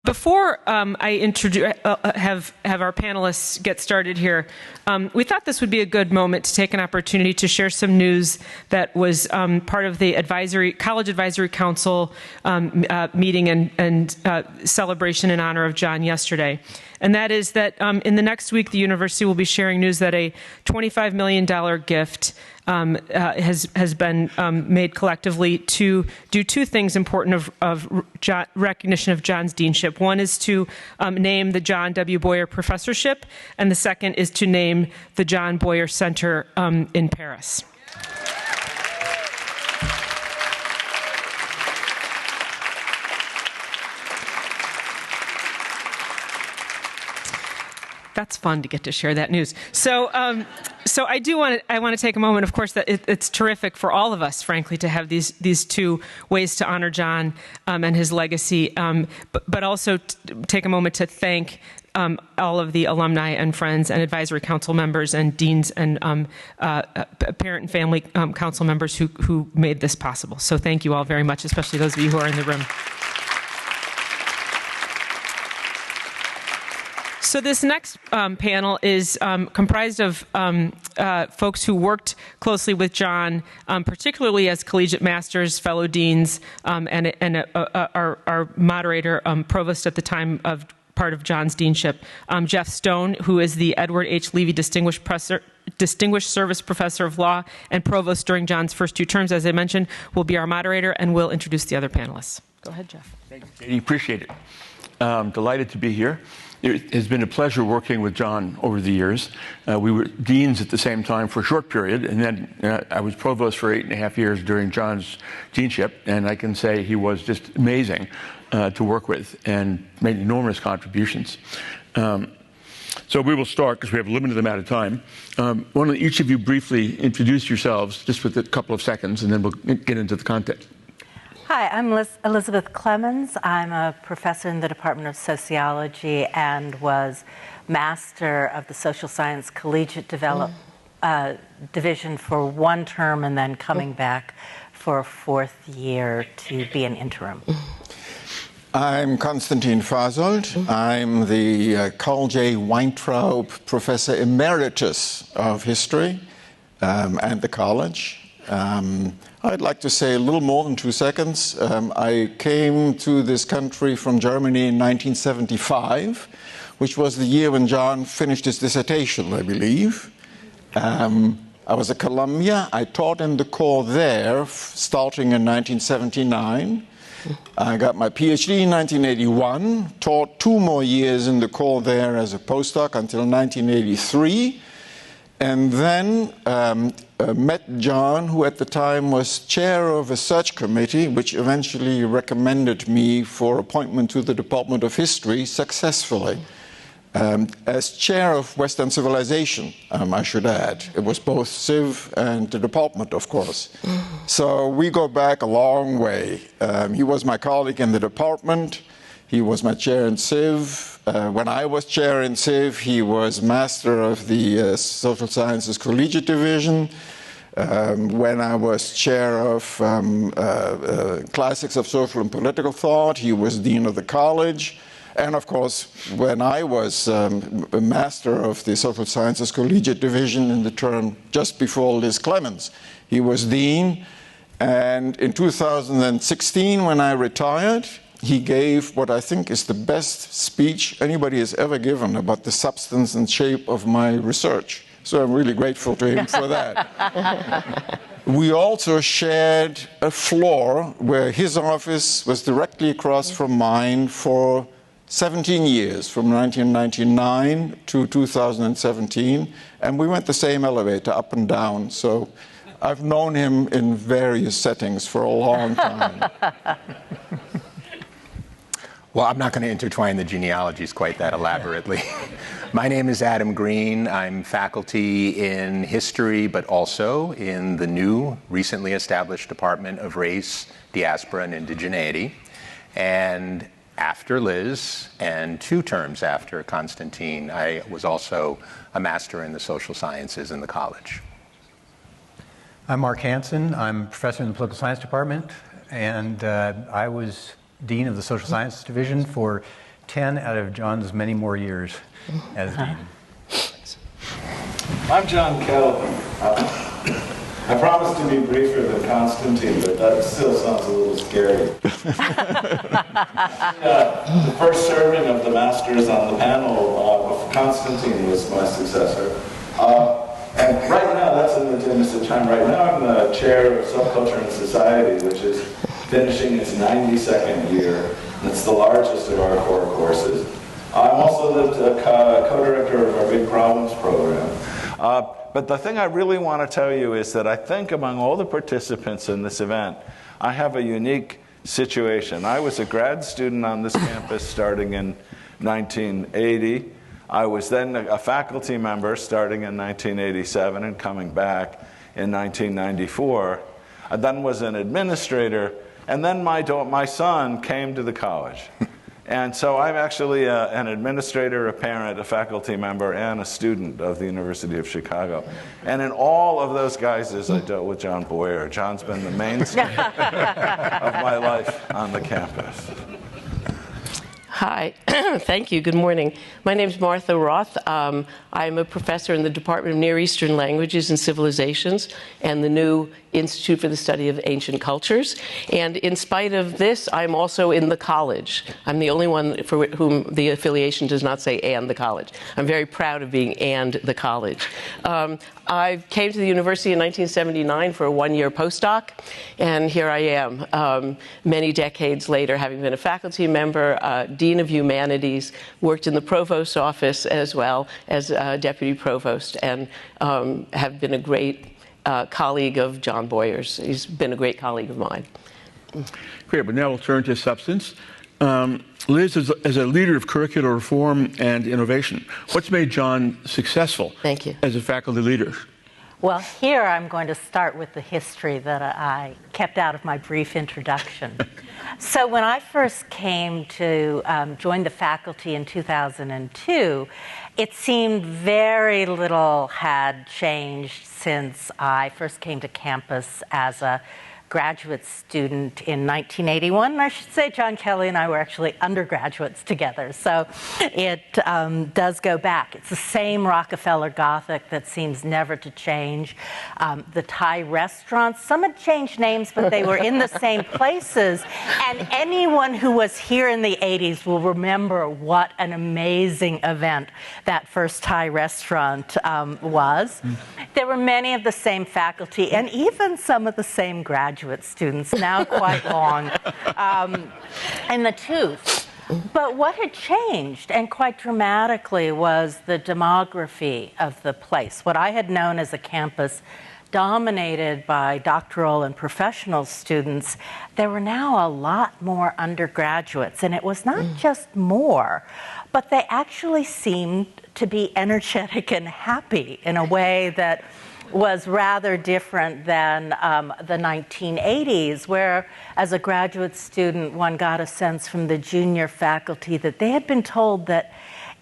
Before I introduce, have our panelists get started here, we thought this would be a good moment to take an opportunity to share some news that was part of the College Advisory Council meeting and celebration in honor of John yesterday. And that is that in the next week, the university will be sharing news that a $25 million gift has been made collectively to do two things important of recognition of John's deanship. One is to name the John W. Boyer Professorship, and the second is to name the John Boyer Center in Paris. That's fun to get to share that news. So I want to take a moment. Of course, that it's terrific for all of us, frankly, to have these two ways to honor John and his legacy, but also take a moment to thank all of the alumni and friends and advisory council members and deans and parent and family council members who made this possible. So thank you all very much, especially those of you who are in the room. So this next panel is comprised of folks who worked closely with John, particularly as collegiate masters, fellow deans, and our moderator, provost at the time of part of John's deanship, Jeff Stone, who is the Edward H. Levy Distinguished Service Professor of Law and Provost during John's first two terms, as I mentioned, will be our moderator, and will introduce the other panelists. Go ahead, Jeff. Thank you, Katie. Appreciate it. Delighted to be here. It has been a pleasure working with John over the years. We were deans at the same time for a short period, and then I was provost for 8.5 years during John's deanship, and I can say he was just amazing to work with and made enormous contributions. So we will start, because we have a limited amount of time. Why don't each of you briefly introduce yourselves, just with a couple of seconds, and then we'll get into the content. Hi, I'm Elisabeth Clemens. I'm a professor in the Department of Sociology and was master of the Social Science Collegiate Division for one term, and then coming back for a fourth year to be an interim. I'm Constantin Fasolt. I'm the Carl J. Weintraub Professor Emeritus of History at the college. I'd like to say a little more than 2 seconds. I came to this country from Germany in 1975, which was the year when John finished his dissertation, I believe. I was at Columbia. I taught in the Corps there, starting in 1979. I got my PhD in 1981, taught 2 more years in the Corps there as a postdoc until 1983. And then met John, who at the time was chair of a search committee, which eventually recommended me for appointment to the Department of History successfully. As chair of Western Civilization, I should add. It was both Civ and the department, of course. So we go back a long way. He was my colleague in the department. He was my chair in Civ. When I was chair in Civ, he was master of the Social Sciences Collegiate Division. When I was chair of Classics of Social and Political Thought, he was dean of the college. And of course, when I was a master of the Social Sciences Collegiate Division in the term just before Liz Clemens, he was dean. And in 2016, when I retired, he gave what I think is the best speech anybody has ever given about the substance and shape of my research. So I'm really grateful to him for that. We also shared a floor where his office was directly across from mine for 17 years, from 1999 to 2017. And we went the same elevator up and down. So I've known him in various settings for a long time. Well, I'm not going to intertwine the genealogies quite that elaborately. My name is Adam Green. I'm faculty in history, but also in the new, recently established Department of Race, Diaspora, and Indigeneity. And after Liz, and 2 terms after Constantin, I was also a master in the social sciences in the college. I'm Mark Hansen. I'm professor in the political science department, and I was dean of the social sciences division for 10 out of John's many more years as dean. I'm John Kelvin. I promised to be briefer than Constantin, but that still sounds a little scary. The first serving of the masters on the panel, Constantin was my successor. And right now, that's in the time. Right now, I'm the chair of Subculture and Society, which is finishing its 92nd year. And it's the largest of our core courses. I'm also the co-director of our Big Problems program. But the thing I really want to tell you is that I think among all the participants in this event, I have a unique situation. I was a grad student on this campus starting in 1980. I was then a faculty member starting in 1987 and coming back in 1994. I then was an administrator, and then my son came to the college. And so I'm actually an administrator, a parent, a faculty member, and a student of the University of Chicago. And in all of those guises, I dealt with John Boyer. John's been the mainstay of my life on the campus. Hi, thank you. Good morning. My name is Martha Roth. I'm a professor in the Department of Near Eastern Languages and Civilizations and the new Institute for the Study of Ancient Cultures. And in spite of this, I'm also in the college. I'm the only one for whom the affiliation does not say "and the college." I'm very proud of being "and the college." I came to the university in 1979 for a one-year postdoc, and here I am, many decades later, having been a faculty member, Dean of Humanities, worked in the Provost's office as well as Deputy Provost, and have been a great colleague of John Boyer's. He's been a great colleague of mine. Great, but now we'll turn to substance. Liz, as a leader of curricular reform and innovation, what's made John successful Thank you. as a faculty leader? Well, here I'm going to start with the history that I kept out of my brief introduction. So when I first came to join the faculty in 2002, it seemed very little had changed since I first came to campus as a graduate student in 1981. And I should say John Kelly and I were actually undergraduates together. So it does go back. It's the same Rockefeller Gothic that seems never to change. The Thai restaurants, some had changed names, but they were in the same places. And anyone who was here in the 80s will remember what an amazing event that first Thai restaurant was. There were many of the same faculty and even some of the same graduate students, now quite long in the tooth. But what had changed, and quite dramatically, was the demography of the place. What I had known as a campus dominated by doctoral and professional students, there were now a lot more undergraduates. And it was not just more, but they actually seemed to be energetic and happy in a way that was rather different than the 1980s, where as a graduate student, one got a sense from the junior faculty that they had been told that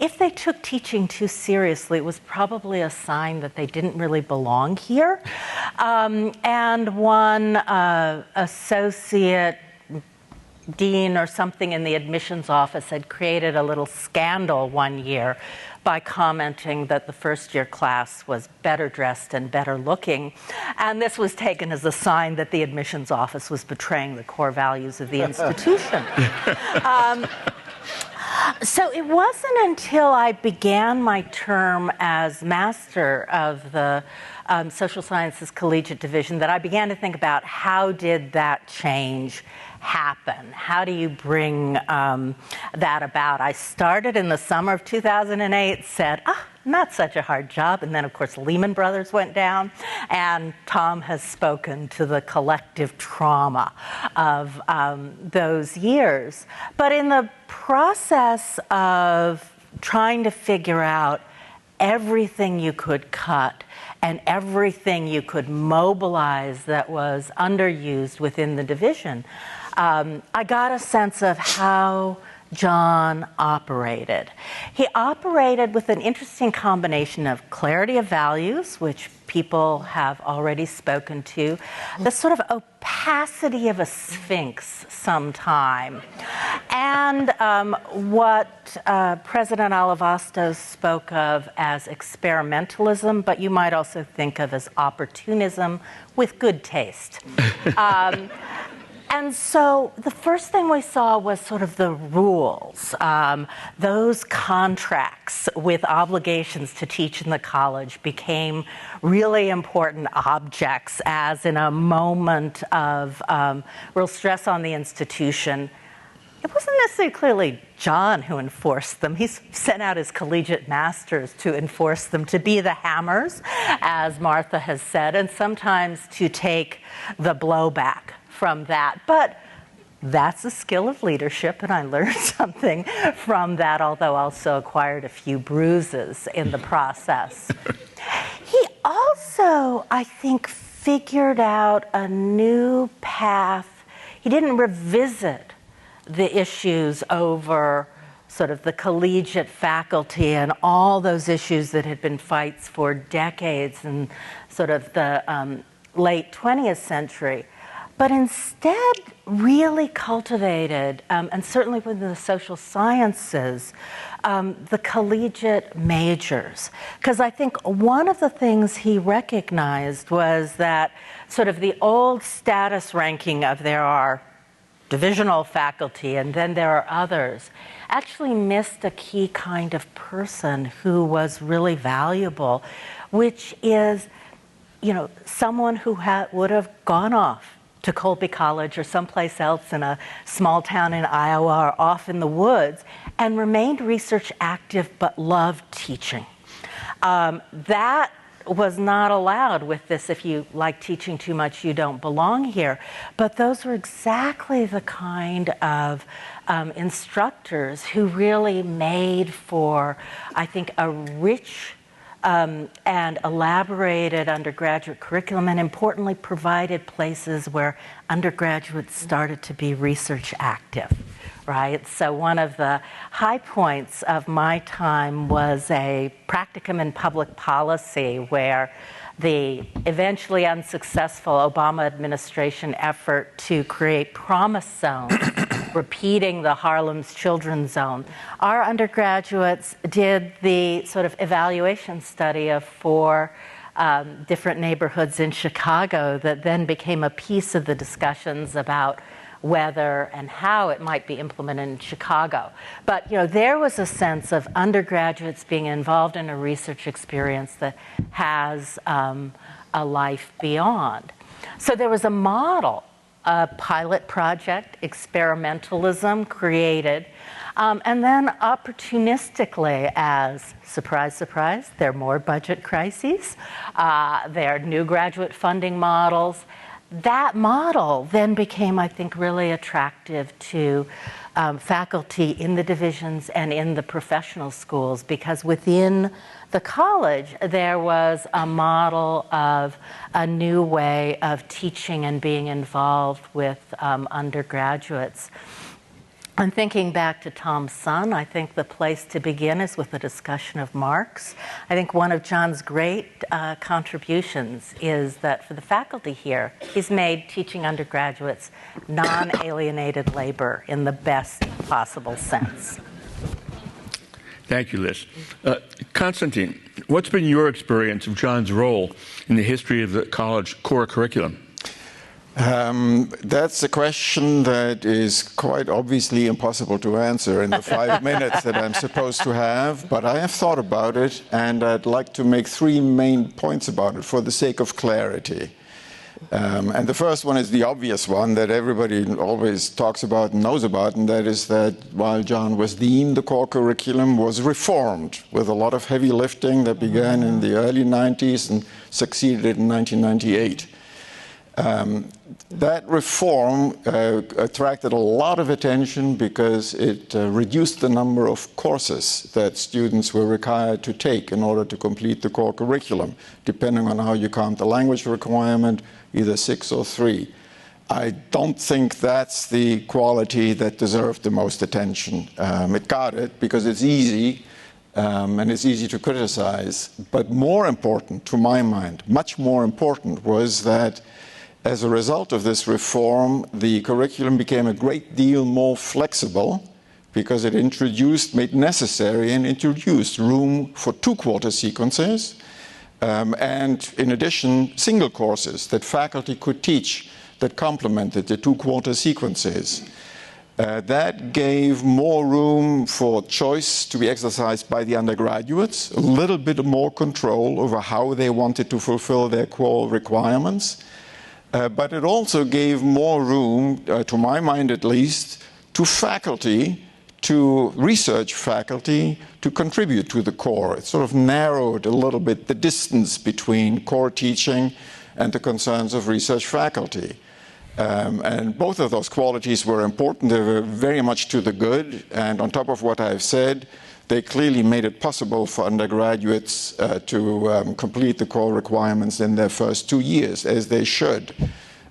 if they took teaching too seriously, it was probably a sign that they didn't really belong here. And one associate dean or something in the admissions office had created a little scandal one year by commenting that the first-year class was better dressed and better looking. And this was taken as a sign that the admissions office was betraying the core values of the institution. So it wasn't until I began my term as master of the Social Sciences Collegiate Division that I began to think about how did that change happen? How do you bring that about? I started in the summer of 2008, said, not such a hard job. And then, of course, Lehman Brothers went down. And Tom has spoken to the collective trauma of those years. But in the process of trying to figure out everything you could cut and everything you could mobilize that was underused within the division, I got a sense of how John operated. He operated with an interesting combination of clarity of values, which people have already spoken to, the sort of opacity of a sphinx sometime, and what President Alavastos spoke of as experimentalism, but you might also think of as opportunism with good taste. And so the first thing we saw was sort of the rules, those contracts with obligations to teach in the college became really important objects as in a moment of real stress on the institution. It wasn't necessarily clearly John who enforced them. He sent out his collegiate masters to enforce them, to be the hammers, as Martha has said, and sometimes to take the blowback from that. But that's a skill of leadership, and I learned something from that, although also acquired a few bruises in the process. He also, I think, figured out a new path. He didn't revisit the issues over sort of the collegiate faculty and all those issues that had been fights for decades in sort of the late 20th century, but instead really cultivated, and certainly within the social sciences, the collegiate majors. Because I think one of the things he recognized was that sort of the old status ranking of there are divisional faculty and then there are others actually missed a key kind of person who was really valuable, which is, you know, someone who would have gone off to Colby College or someplace else in a small town in Iowa or off in the woods and remained research active but loved teaching. That was not allowed with this, if you like teaching too much, you don't belong here. But those were exactly the kind of instructors who really made for, I think, a rich and elaborated undergraduate curriculum, and importantly provided places where undergraduates started to be research active, right? So one of the high points of my time was a practicum in public policy where the eventually unsuccessful Obama administration effort to create promise zones, repeating the Harlem's Children's Zone. Our undergraduates did the sort of evaluation study of 4 different neighborhoods in Chicago that then became a piece of the discussions about whether and how it might be implemented in Chicago. But, you know, there was a sense of undergraduates being involved in a research experience that has a life beyond. So there was a model, a pilot project, experimentalism created, and then opportunistically, as surprise, surprise, there are more budget crises, there are new graduate funding models. That model then became, I think, really attractive to faculty in the divisions and in the professional schools, because within the college there was a model of a new way of teaching and being involved with undergraduates. And thinking back to Tom's son, I think the place to begin is with a discussion of Marx. I think one of John's great contributions is that for the faculty here, he's made teaching undergraduates non-alienated labor in the best possible sense. Thank you, Liz. Constantin, what's been your experience of John's role in the history of the college core curriculum? That's a question that is quite obviously impossible to answer in the 5 minutes that I'm supposed to have, but I have thought about it, and I'd like to make 3 main points about it for the sake of clarity. And the first one is the obvious one that everybody always talks about and knows about, and that is that while John was dean, the core curriculum was reformed with a lot of heavy lifting that began in the early 90s and succeeded in 1998. That reform attracted a lot of attention because it reduced the number of courses that students were required to take in order to complete the core curriculum, depending on how you count the language requirement, either 6 or 3. I don't think that's the quality that deserved the most attention. It got it because it's easy, and it's easy to criticize. But more important, to my mind, much more important, was that As a result of this reform, the curriculum became a great deal more flexible because it made necessary and introduced room for 2-quarter sequences, and in addition, single courses that faculty could teach that complemented the 2-quarter sequences. That gave more room for choice to be exercised by the undergraduates, a little bit more control over how they wanted to fulfill their core requirements. But it also gave more room, to my mind at least, to faculty, to research faculty, to contribute to the core. It sort of narrowed a little bit the distance between core teaching and the concerns of research faculty. And both of those qualities were important. They were very much to the good. And on top of what I've said, they clearly made it possible for undergraduates to complete the core requirements in their first 2 years, as they should.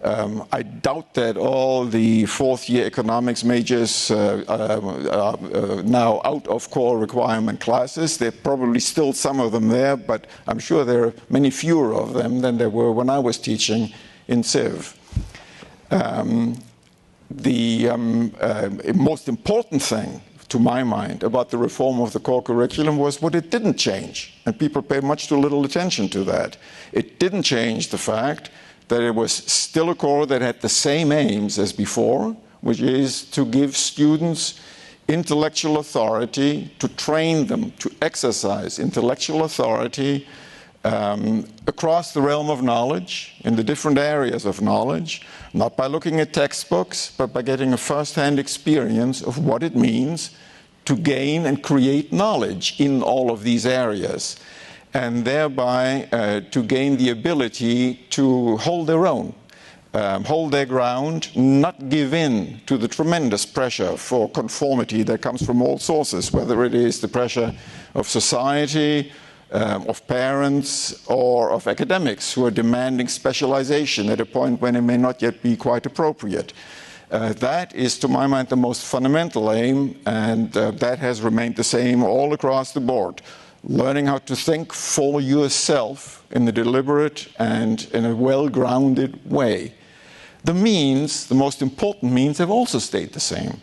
I doubt that all the fourth-year economics majors are now out of core requirement classes. There are probably still some of them there, but I'm sure there are many fewer of them than there were when I was teaching in Civ. The most important thing, to my mind, about the reform of the core curriculum was what it didn't change, and people pay much too little attention to that. It didn't change the fact that it was still a core that had the same aims as before, which is to give students intellectual authority, to train them to exercise intellectual authority across the realm of knowledge, in the different areas of knowledge, not by looking at textbooks, but by getting a first-hand experience of what it means to gain and create knowledge in all of these areas, and thereby to gain the ability to hold their own, hold their ground, not give in to the tremendous pressure for conformity that comes from all sources, whether it is the pressure of society, of parents, or of academics who are demanding specialization at a point when it may not yet be quite appropriate. That is, to my mind, the most fundamental aim, and that has remained the same all across the board. Learning how to think for yourself in a deliberate and in a well-grounded way. The means, the most important means, have also stayed the same,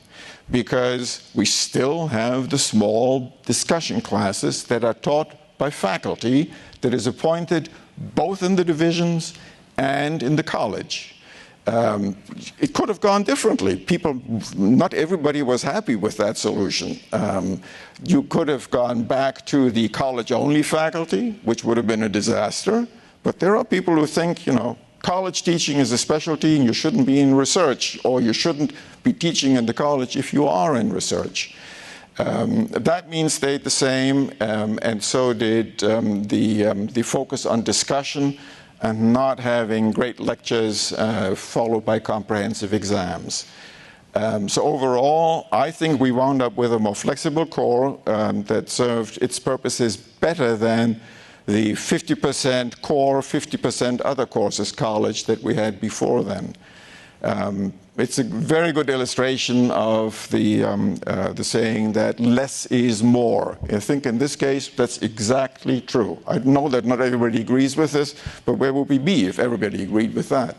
because we still have the small discussion classes that are taught by faculty that is appointed both in the divisions and in the college. It could have gone differently. Not everybody was happy with that solution. You could have gone back to the college-only faculty, which would have been a disaster. But there are people who think, college teaching is a specialty and you shouldn't be in research, or you shouldn't be teaching in the college if you are in research. That means stayed the same, and so did the focus on discussion and not having great lectures followed by comprehensive exams. So overall, I think we wound up with a more flexible core that served its purposes better than the 50% core, 50% other courses college that we had before then. It's a very good illustration of the saying that less is more. I think in this case, that's exactly true. I know that not everybody agrees with this, but where would we be if everybody agreed with that?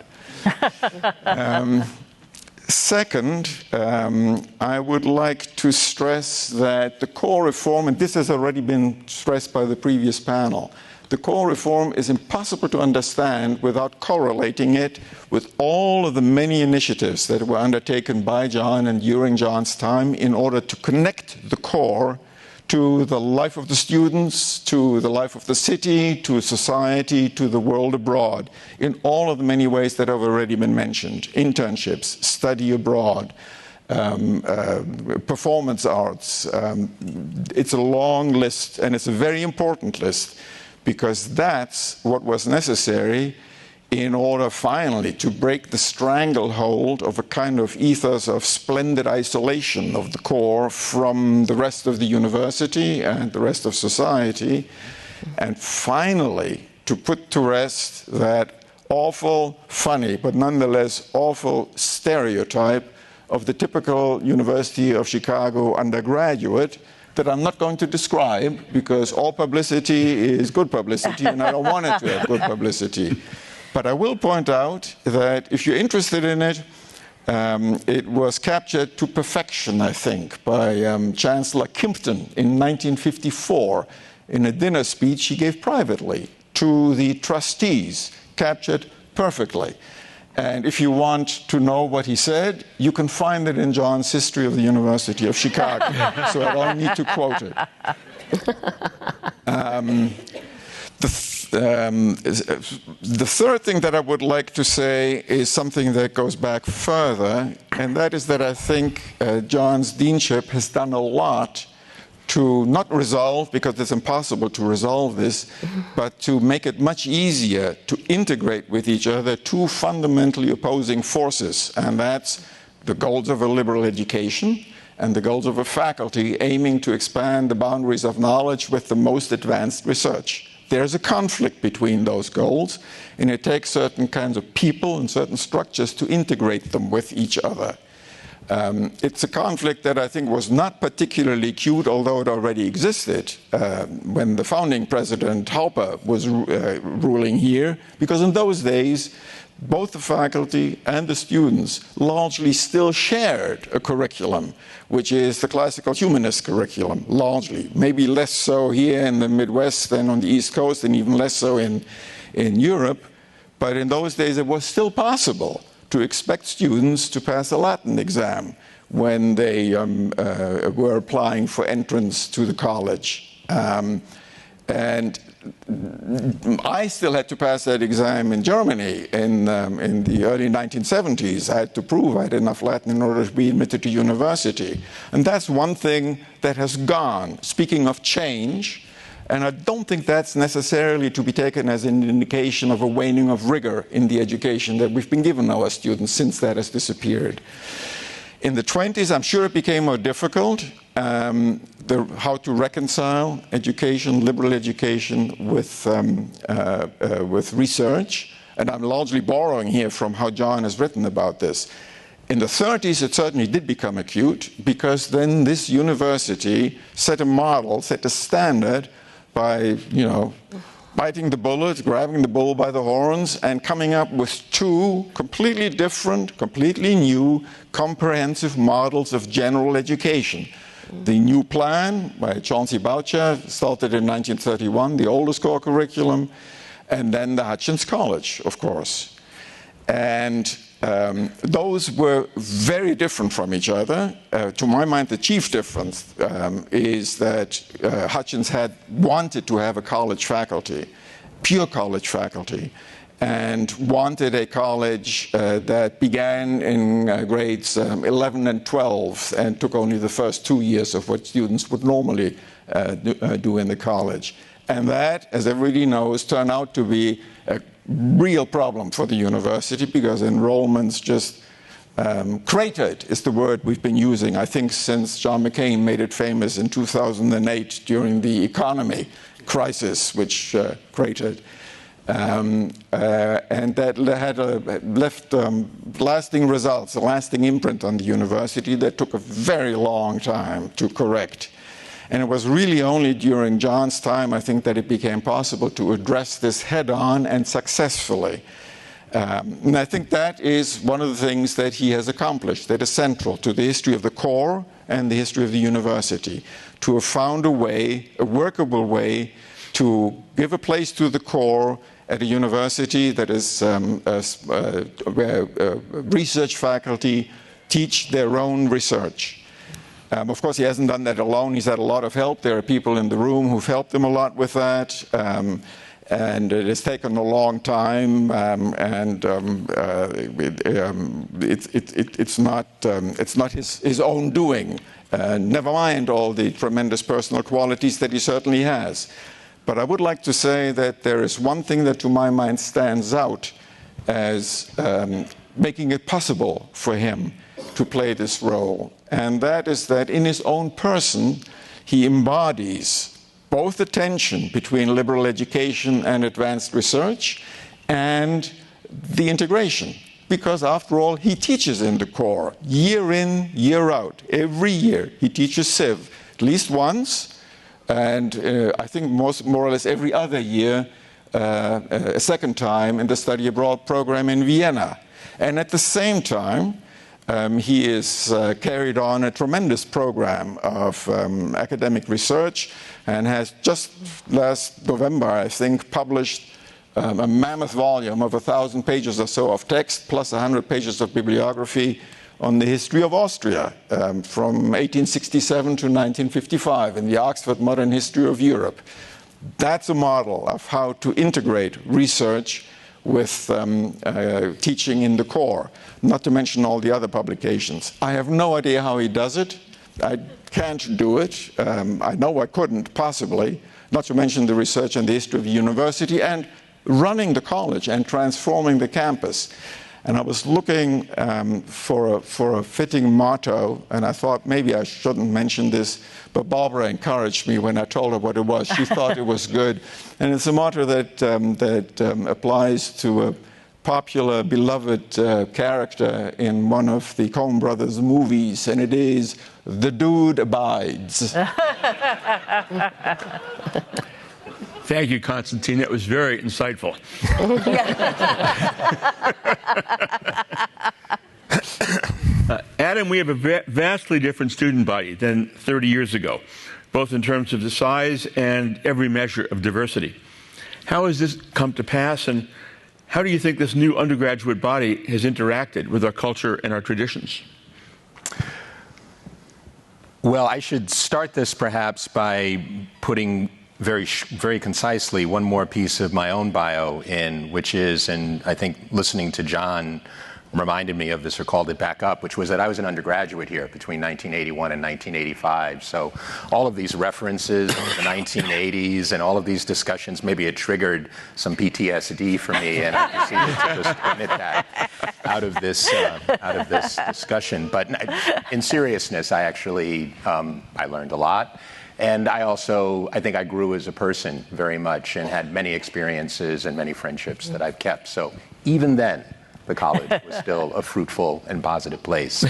Second, I would like to stress that the core reform, and this has already been stressed by the previous panel, the core reform is impossible to understand without correlating it with all of the many initiatives that were undertaken by John and during John's time in order to connect the core to the life of the students, to the life of the city, to society, to the world abroad, in all of the many ways that have already been mentioned. Internships, study abroad, performance arts. It's a long list, and it's a very important list, because that's what was necessary in order finally to break the stranglehold of a kind of ethos of splendid isolation of the core from the rest of the university and the rest of society, and finally to put to rest that awful, funny, but nonetheless awful stereotype of the typical University of Chicago undergraduate that I'm not going to describe, because all publicity is good publicity, and I don't want it to have good publicity. But I will point out that if you're interested in it, it was captured to perfection, I think, by Chancellor Kimpton in 1954 in a dinner speech he gave privately to the trustees, captured perfectly. And if you want to know what he said, you can find it in John's History of the University of Chicago, so I don't need to quote it. The third thing that I would like to say is something that goes back further, and that is that I think John's deanship has done a lot to not resolve, because it's impossible to resolve this, but to make it much easier to integrate with each other two fundamentally opposing forces, and that's the goals of a liberal education and the goals of a faculty aiming to expand the boundaries of knowledge with the most advanced research. There's a conflict between those goals, and it takes certain kinds of people and certain structures to integrate them with each other. It's a conflict that I think was not particularly acute, although it already existed when the founding president, Harper, was ruling here, because in those days, both the faculty and the students largely still shared a curriculum, which is the classical humanist curriculum, largely. Maybe less so here in the Midwest than on the East Coast, and even less so in Europe. But in those days, it was still possible to expect students to pass a Latin exam when they were applying for entrance to the college. And I still had to pass that exam in Germany in the early 1970s. I had to prove I had enough Latin in order to be admitted to university. And that's one thing that has gone. Speaking of change, and I don't think that's necessarily to be taken as an indication of a waning of rigor in the education that we've been giving our students since that has disappeared. In the 20s, I'm sure it became more difficult how to reconcile education, liberal education, with research. And I'm largely borrowing here from how John has written about this. In the 30s, it certainly did become acute, because then this university set a model, set a standard by, biting the bullet, grabbing the bull by the horns, and coming up with two completely different, completely new, comprehensive models of general education. The new plan by Chauncey Boucher started in 1931, the oldest core curriculum, and then the Hutchins College, of course. And those were very different from each other. To my mind, the chief difference is that Hutchins had wanted to have a college faculty, pure college faculty, and wanted a college that began in grades 11 and 12 and took only the first 2 years of what students would normally do in the college. And that, as everybody knows, turned out to be a real problem for the university, because enrollments just cratered is the word we've been using, I think, since John McCain made it famous in 2008 during the economy crisis, which cratered. And that had left lasting results, a lasting imprint on the university that took a very long time to correct. And it was really only during John's time, I think, that it became possible to address this head-on and successfully. And I think that is one of the things that he has accomplished, that is central to the history of the core and the history of the university, to have found a way, a workable way, to give a place to the core at a university that is where research faculty teach their own research. Of course, he hasn't done that alone. He's had a lot of help. There are people in the room who've helped him a lot with that. And it has taken a long time, it's not his own doing. Never mind all the tremendous personal qualities that he certainly has. But I would like to say that there is one thing that, to my mind, stands out as making it possible for him to play this role. And that is that in his own person, he embodies both the tension between liberal education and advanced research and the integration. Because after all, he teaches in the core, year in, year out. Every year he teaches Civ, at least once, and I think more or less every other year a second time in the study abroad program in Vienna. And at the same time, he has carried on a tremendous program of academic research and has just last November, I think, published a mammoth volume of 1,000 pages or so of text plus 100 pages of bibliography on the history of Austria from 1867 to 1955 in the Oxford Modern History of Europe. That's a model of how to integrate research with teaching in the core, not to mention all the other publications. I have no idea how he does it. I can't do it. I know I couldn't possibly, not to mention the research and the history of the university and running the college and transforming the campus. And I was looking for a fitting motto, and I thought maybe I shouldn't mention this, but Barbara encouraged me when I told her what it was. She thought it was good. And it's a motto that applies to a popular, beloved character in one of the Coen Brothers movies, and it is, "The Dude Abides." Thank you, Constantin. That was very insightful. Adam, we have a vastly different student body than 30 years ago, both in terms of the size and every measure of diversity. How has this come to pass, and how do you think this new undergraduate body has interacted with our culture and our traditions? Well, I should start this perhaps by putting very concisely one more piece of my own bio in, which is, and I think listening to John reminded me of this or called it back up, which was that I was an undergraduate here between 1981 and 1985. So all of these references to the 1980s and all of these discussions, maybe it triggered some PTSD for me, and I proceeded to just omit that out of this discussion. But in seriousness, I actually I learned a lot. And I think I grew as a person very much and had many experiences and many friendships that I've kept. So even then, the college was still a fruitful and positive place.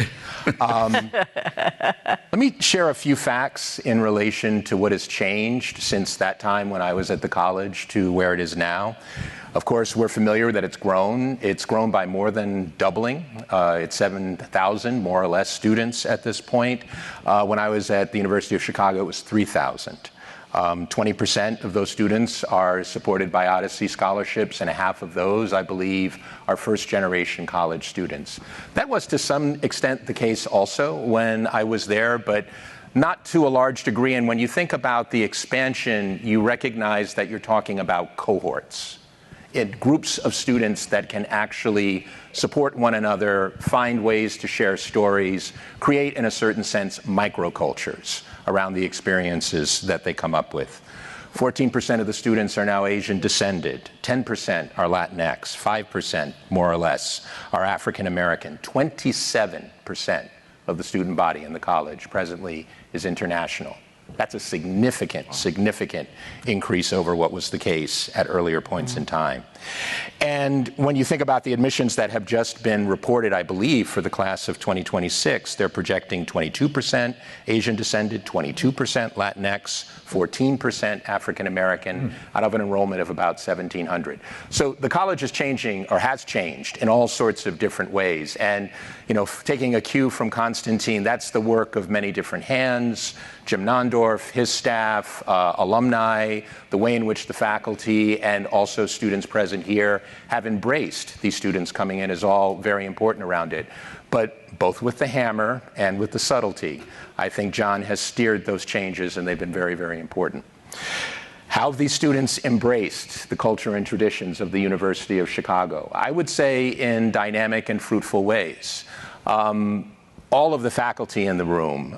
Let me share a few facts in relation to what has changed since that time when I was at the college to where it is now. Of course, we're familiar that it's grown. It's grown by more than doubling. It's 7,000, more or less, students at this point. When I was at the University of Chicago, it was 3,000. 20% of those students are supported by Odyssey scholarships, and half of those, I believe, are first-generation college students. That was to some extent the case also when I was there, but not to a large degree. And when you think about the expansion, you recognize that you're talking about cohorts. Groups of students that can actually support one another, find ways to share stories, create, in a certain sense, microcultures around the experiences that they come up with. 14% of the students are now Asian descended, 10% are Latinx, 5% more or less are African American, 27% of the student body in the college presently is international. That's a significant increase over what was the case at earlier points in time. And when you think about the admissions that have just been reported, I believe, for the class of 2026, they're projecting 22% Asian descended, 22% Latinx, 14% African American, out of an enrollment of about 1,700. So the college is changing, or has changed, in all sorts of different ways. And, taking a cue from Constantin, that's the work of many different hands. Jim Nondorf, his staff, alumni, the way in which the faculty and also students present here have embraced these students coming in is all very important around it. But both with the hammer and with the subtlety, I think John has steered those changes, and they've been very, very important. How have these students embraced the culture and traditions of the University of Chicago? I would say in dynamic and fruitful ways. All of the faculty in the room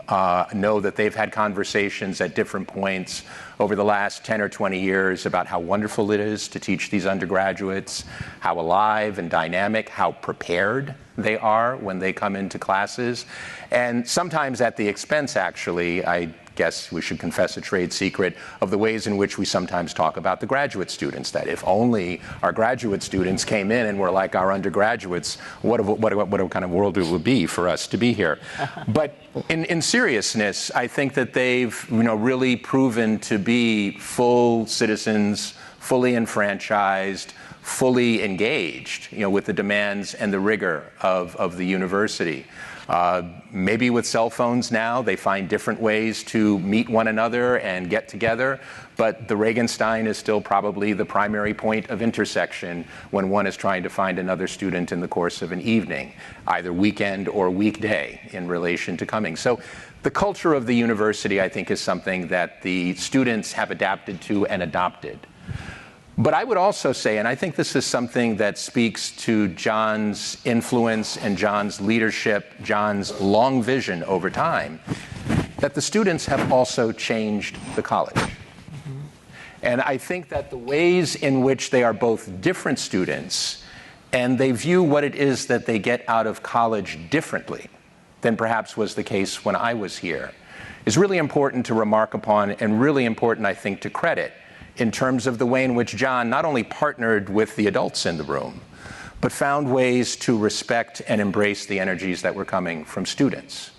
know that they've had conversations at different points over the last 10 or 20 years about how wonderful it is to teach these undergraduates, how alive and dynamic, how prepared they are when they come into classes. And sometimes at the expense, actually, I guess we should confess a trade secret, of the ways in which we sometimes talk about the graduate students, that if only our graduate students came in and were like our undergraduates, what kind of world it would be for us to be here. But in seriousness, I think that they've really proven to be full citizens, fully enfranchised, fully engaged, with the demands and the rigor of the university. Maybe with cell phones now, they find different ways to meet one another and get together, but the Regenstein is still probably the primary point of intersection when one is trying to find another student in the course of an evening, either weekend or weekday in relation to coming. So the culture of the university, I think, is something that the students have adapted to and adopted. But I would also say, and I think this is something that speaks to John's influence and John's leadership, John's long vision over time, that the students have also changed the college. And I think that the ways in which they are both different students and they view what it is that they get out of college differently than perhaps was the case when I was here is really important to remark upon and really important, I think, to credit in terms of the way in which John not only partnered with the adults in the room, but found ways to respect and embrace the energies that were coming from students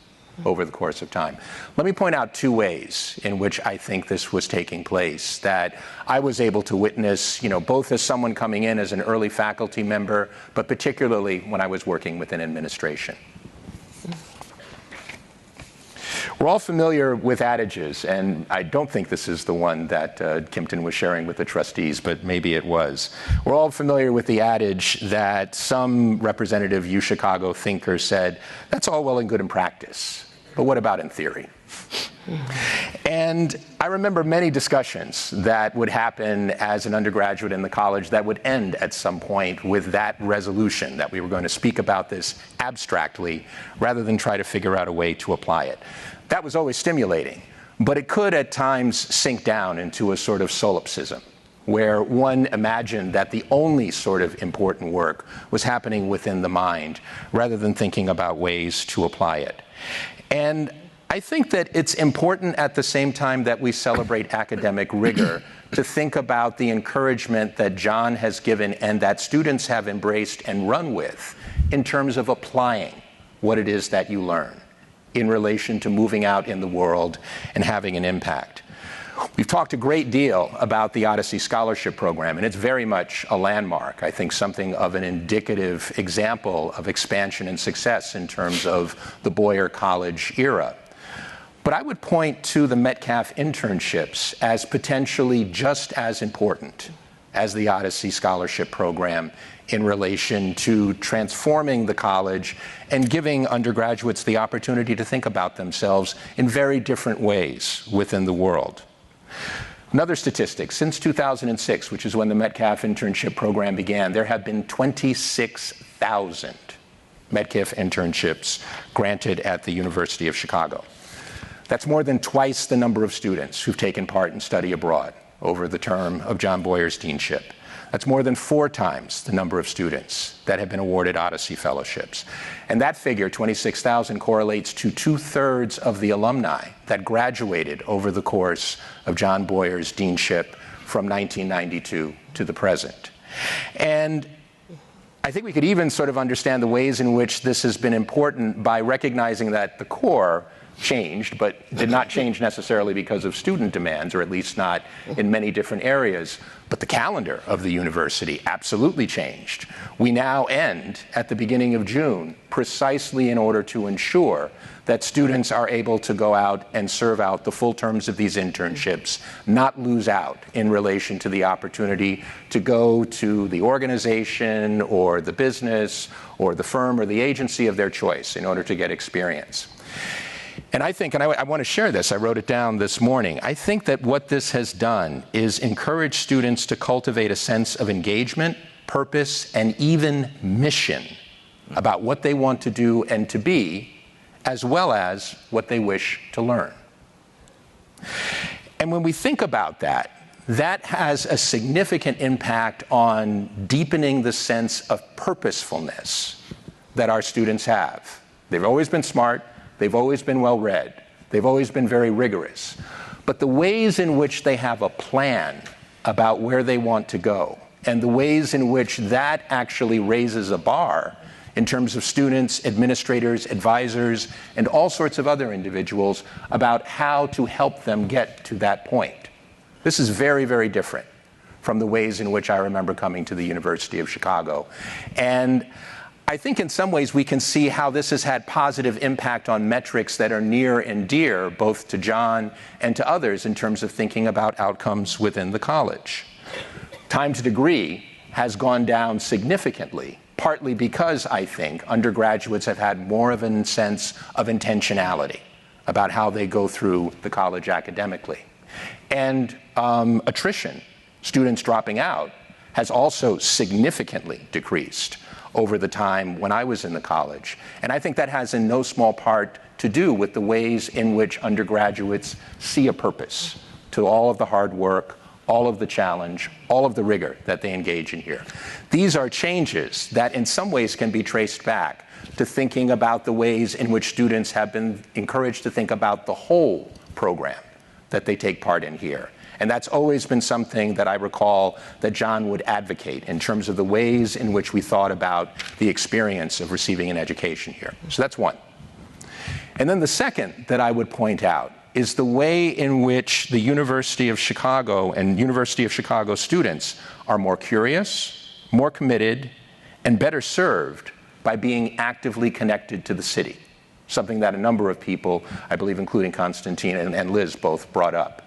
over the course of time. Let me point out two ways in which I think this was taking place that I was able to witness, both as someone coming in as an early faculty member, but particularly when I was working within administration. We're all familiar with adages, and I don't think this is the one that Kimpton was sharing with the trustees, but maybe it was. We're all familiar with the adage that some representative UChicago thinker said, that's all well and good in practice, but what about in theory? And I remember many discussions that would happen as an undergraduate in the college that would end at some point with that resolution that we were going to speak about this abstractly rather than try to figure out a way to apply it. That was always stimulating, but it could at times sink down into a sort of solipsism, where one imagined that the only sort of important work was happening within the mind, rather than thinking about ways to apply it. And I think that it's important at the same time that we celebrate academic rigor to think about the encouragement that John has given and that students have embraced and run with in terms of applying what it is that you learn in relation to moving out in the world and having an impact. We've talked a great deal about the Odyssey Scholarship Program, and it's very much a landmark. I think something of an indicative example of expansion and success in terms of the Boyer College era. But I would point to the Metcalf internships as potentially just as important as the Odyssey Scholarship Program in relation to transforming the college and giving undergraduates the opportunity to think about themselves in very different ways within the world. Another statistic, since 2006, which is when the Metcalf internship program began, there have been 26,000 Metcalf internships granted at the University of Chicago. That's more than twice the number of students who've taken part in study abroad over the term of John Boyer's deanship. That's more than 4 times the number of students that have been awarded Odyssey fellowships. And that figure, 26,000, correlates to 2/3 of the alumni that graduated over the course of John Boyer's deanship from 1992 to the present. And I think we could even sort of understand the ways in which this has been important by recognizing that the core changed, but did not change necessarily because of student demands, or at least not in many different areas. But the calendar of the university absolutely changed. We now end at the beginning of June, precisely in order to ensure that students are able to go out and serve out the full terms of these internships, not lose out in relation to the opportunity to go to the organization or the business or the firm or the agency of their choice in order to get experience. And I think, and I want to share this, I wrote it down this morning, I think that what this has done is encourage students to cultivate a sense of engagement, purpose, and even mission about what they want to do and to be, as well as what they wish to learn. And when we think about that, that has a significant impact on deepening the sense of purposefulness that our students have. They've always been smart. They've always been well-read. They've always been very rigorous. But the ways in which they have a plan about where they want to go, and the ways in which that actually raises a bar in terms of students, administrators, advisors, and all sorts of other individuals about how to help them get to that point. This is very, very different from the ways in which I remember coming to the University of Chicago. And I think in some ways we can see how this has had positive impact on metrics that are near and dear both to John and to others in terms of thinking about outcomes within the college. Time to degree has gone down significantly, partly because I think undergraduates have had more of a sense of intentionality about how they go through the college academically. And attrition, students dropping out, has also significantly decreased over the time when I was in the college. And I think that has in no small part to do with the ways in which undergraduates see a purpose to all of the hard work, all of the challenge, all of the rigor that they engage in here. These are changes that in some ways can be traced back to thinking about the ways in which students have been encouraged to think about the whole program that they take part in here. And that's always been something that I recall that John would advocate in terms of the ways in which we thought about the experience of receiving an education here. So that's one. And then the second that I would point out is the way in which the University of Chicago and University of Chicago students are more curious, more committed, and better served by being actively connected to the city, something that a number of people, I believe including Constantin and Liz, both brought up.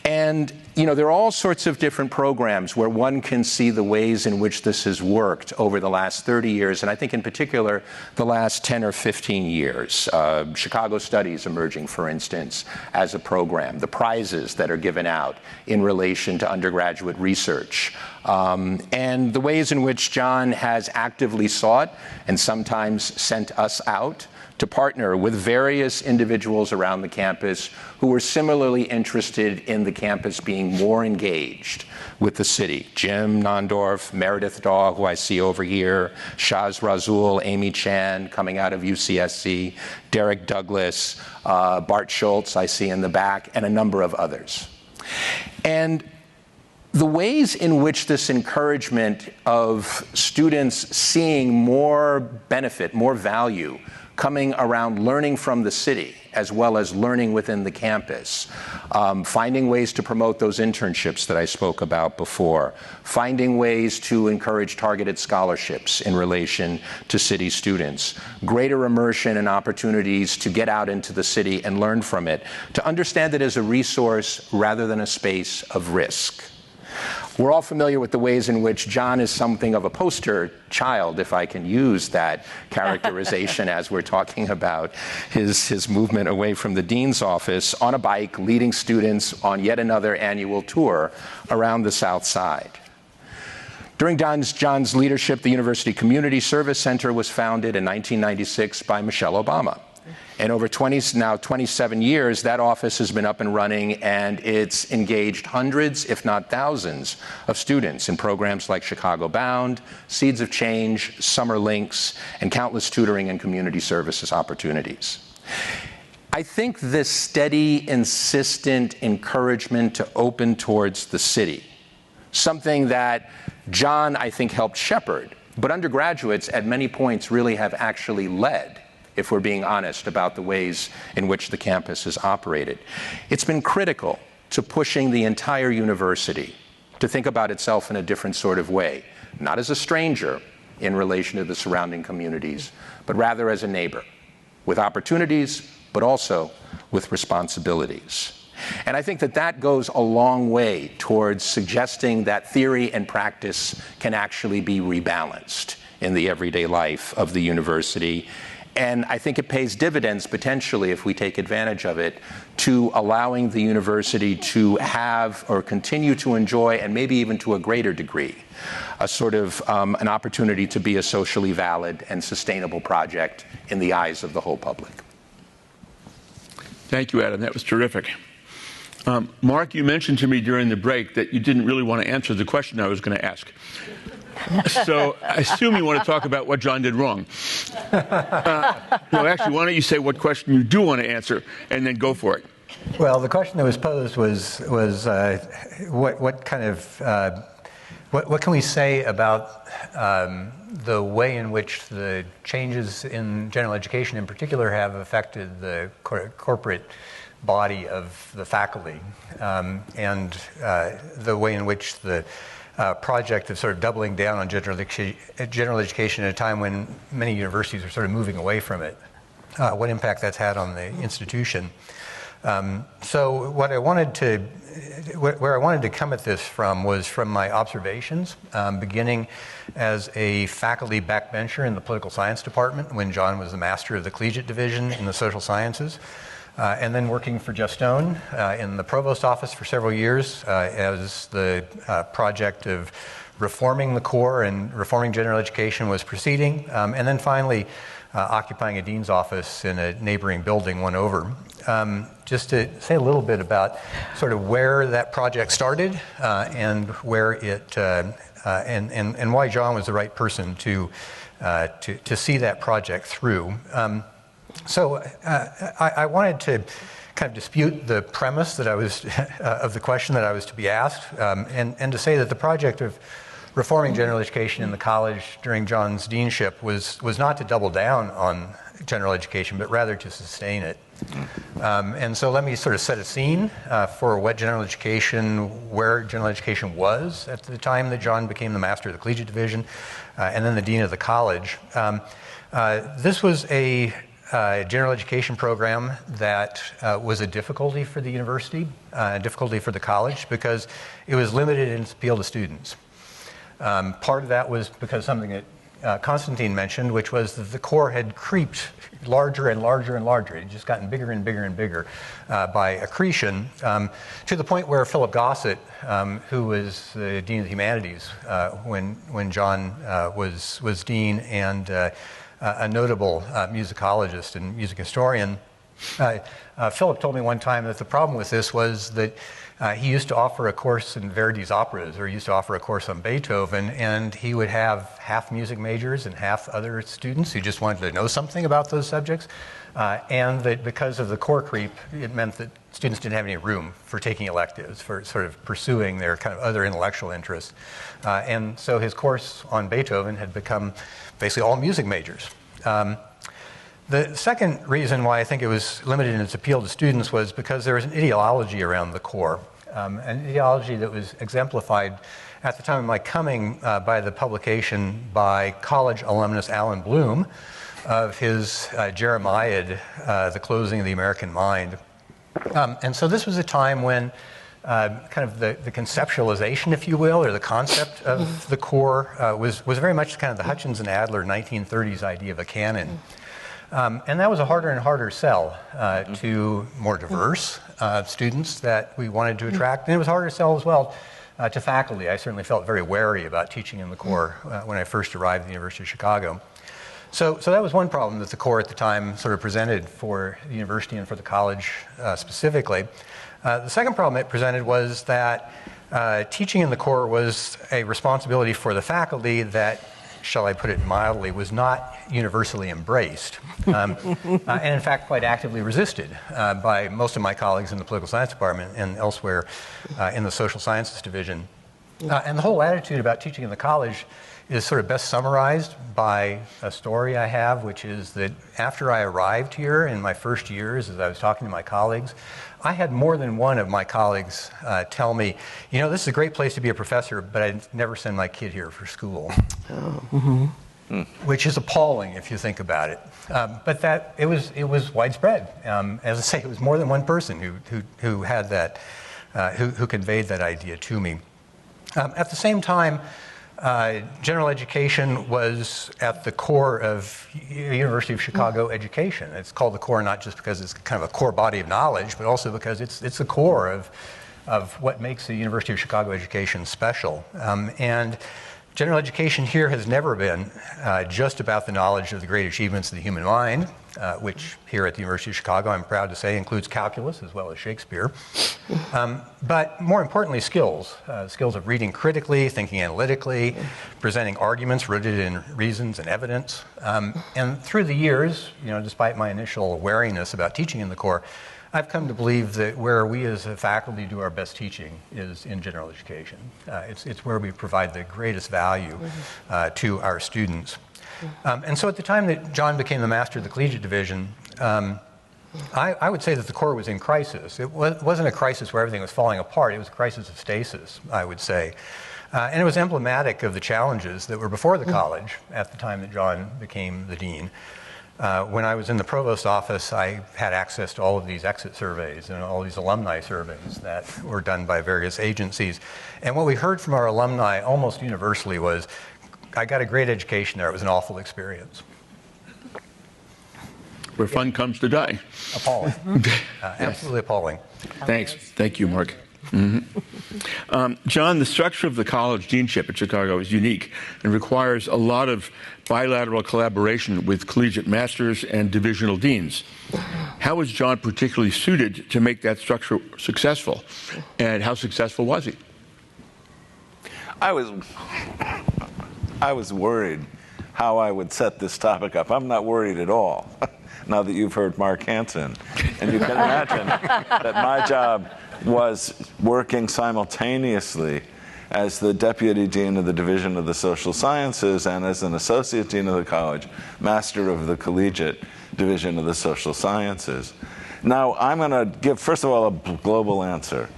And, you know, there are all sorts of different programs where one can see the ways in which this has worked over the last 30 years, and I think in particular the last 10 or 15 years. Chicago Studies emerging, for instance, as a program, the prizes that are given out in relation to undergraduate research, and the ways in which John has actively sought and sometimes sent us out to partner with various individuals around the campus who were similarly interested in the campus being more engaged with the city. Jim Nondorf, Meredith Daw, who I see over here, Shaz Razul, Amy Chan coming out of UCSC, Derek Douglas, Bart Schultz I see in the back, and a number of others. And the ways in which this encouragement of students seeing more benefit, more value, coming around learning from the city as well as learning within the campus, finding ways to promote those internships that I spoke about before, finding ways to encourage targeted scholarships in relation to city students, greater immersion and opportunities to get out into the city and learn from it, to understand it as a resource rather than a space of risk. We're all familiar with the ways in which John is something of a poster child, if I can use that characterization as we're talking about his movement away from the dean's office on a bike, leading students on yet another annual tour around the South Side. During John's leadership, the University Community Service Center was founded in 1996 by Michelle Obama. And over 27 years, that office has been up and running, and it's engaged hundreds, if not thousands, of students in programs like Chicago Bound, Seeds of Change, Summer Links, and countless tutoring and community services opportunities. I think this steady, insistent encouragement to open towards the city, something that John, I think, helped shepherd, but undergraduates at many points really have actually led, if we're being honest about the ways in which the campus is operated. It's been critical to pushing the entire university to think about itself in a different sort of way, not as a stranger in relation to the surrounding communities, but rather as a neighbor, with opportunities, but also with responsibilities. And I think that that goes a long way towards suggesting that theory and practice can actually be rebalanced in the everyday life of the university. And I think it pays dividends potentially, if we take advantage of it, to allowing the university to have or continue to enjoy, and maybe even to a greater degree, a sort of an opportunity to be a socially valid and sustainable project in the eyes of the whole public. Thank you, Adam. That was terrific. Mark, you mentioned to me during the break that you didn't really want to answer the question I was going to ask. So I assume you want to talk about what John did wrong. No, actually, why don't you say what question you do want to answer, and then go for it. Well, the question that was posed was what kind of what can we say about the way in which the changes in general education, in particular, have affected the corporate body of the faculty, and the way in which the project of sort of doubling down on general education at a time when many universities are sort of moving away from it, what impact that's had on the institution. So where I wanted to come at this from was from my observations, beginning as a faculty backbencher in the political science department when John was the master of the collegiate division in the social sciences, and then working for Jeff Stone in the provost office for several years as the project of reforming the core and reforming general education was proceeding, and then finally occupying a dean's office in a neighboring building, one over. Just to say a little bit about sort of where that project started and where it and why John was the right person to see that project through. So I wanted to kind of dispute the premise that I was of the question that I was to be asked, and to say that the project of reforming general education in the college during John's deanship was not to double down on general education, but rather to sustain it. And so let me sort of set a scene for what general education, where general education was at the time that John became the master of the collegiate division, and then the dean of the college. This was a general education program that was a difficulty for the university, a difficulty for the college, because it was limited in its appeal to students. Part of that was because something that Constantin mentioned, which was that the core had creeped larger and larger and larger. It had just gotten bigger and bigger and bigger by accretion, to the point where Philip Gossett, who was the dean of the humanities when John was dean, and a notable musicologist and music historian, Philip told me one time that the problem with this was that he used to offer a course in Verdi's operas, or he used to offer a course on Beethoven, and he would have half music majors and half other students who just wanted to know something about those subjects, and that because of the core creep, it meant that students didn't have any room for taking electives, for sort of pursuing their kind of other intellectual interests. And so his course on Beethoven had become basically all music majors. The second reason why I think it was limited in its appeal to students was because there was an ideology around the core, an ideology that was exemplified at the time of my coming by the publication by college alumnus Alan Bloom of his Jeremiad, The Closing of the American Mind. And so this was a time when kind of the conceptualization, if you will, or the concept of the core was very much kind of the Hutchins and Adler 1930s idea of a canon. And that was a harder and harder sell to more diverse students that we wanted to attract. And it was harder to sell as well to faculty. I certainly felt very wary about teaching in the core when I first arrived at the University of Chicago. So that was one problem that the core at the time sort of presented for the university and for the college specifically. The second problem it presented was that teaching in the core was a responsibility for the faculty that, shall I put it mildly, was not universally embraced, and in fact quite actively resisted by most of my colleagues in the political science department and elsewhere in the social sciences division. And the whole attitude about teaching in the college is sort of best summarized by a story I have, which is that after I arrived here in my first years, as I was talking to my colleagues, I had more than one of my colleagues tell me, you know, this is a great place to be a professor, but I'd never send my kid here for school. Oh. Mm-hmm. Which is appalling if you think about it. But that it was widespread. As I say, it was more than one person who had that, who conveyed that idea to me. At the same time, general education was at the core of University of Chicago education. It's called the core not just because it's kind of a core body of knowledge, but also because it's the core of what makes the University of Chicago education special. And general education here has never been just about the knowledge of the great achievements of the human mind, which here at the University of Chicago, I'm proud to say, includes calculus as well as Shakespeare. But more importantly, skills of reading critically, thinking analytically, presenting arguments rooted in reasons and evidence. And through the years, you know, despite my initial wariness about teaching in the core, I've come to believe that where we as a faculty do our best teaching is in general education. It's where we provide the greatest value to our students. And so at the time that John became the master of the collegiate division, I would say that the core was in crisis. It wasn't a crisis where everything was falling apart. It was a crisis of stasis, I would say. And it was emblematic of the challenges that were before the college at the time that John became the dean. When I was in the provost office, I had access to all of these exit surveys and all these alumni surveys that were done by various agencies. And what we heard from our alumni almost universally was, I got a great education there. It was an awful experience. Where fun comes to die. Appalling. Absolutely appalling. Thanks. Thank you, Mark. John, the structure of the college deanship at Chicago is unique and requires a lot of bilateral collaboration with collegiate masters and divisional deans. How was John particularly suited to make that structure successful, and how successful was he? I was worried how I would set this topic up. I'm not worried at all, now that you've heard Mark Hansen. And you can imagine that my job was working simultaneously as the Deputy Dean of the Division of the Social Sciences and as an Associate Dean of the College, Master of the Collegiate Division of the Social Sciences. Now, I'm going to give, first of all, a global answer.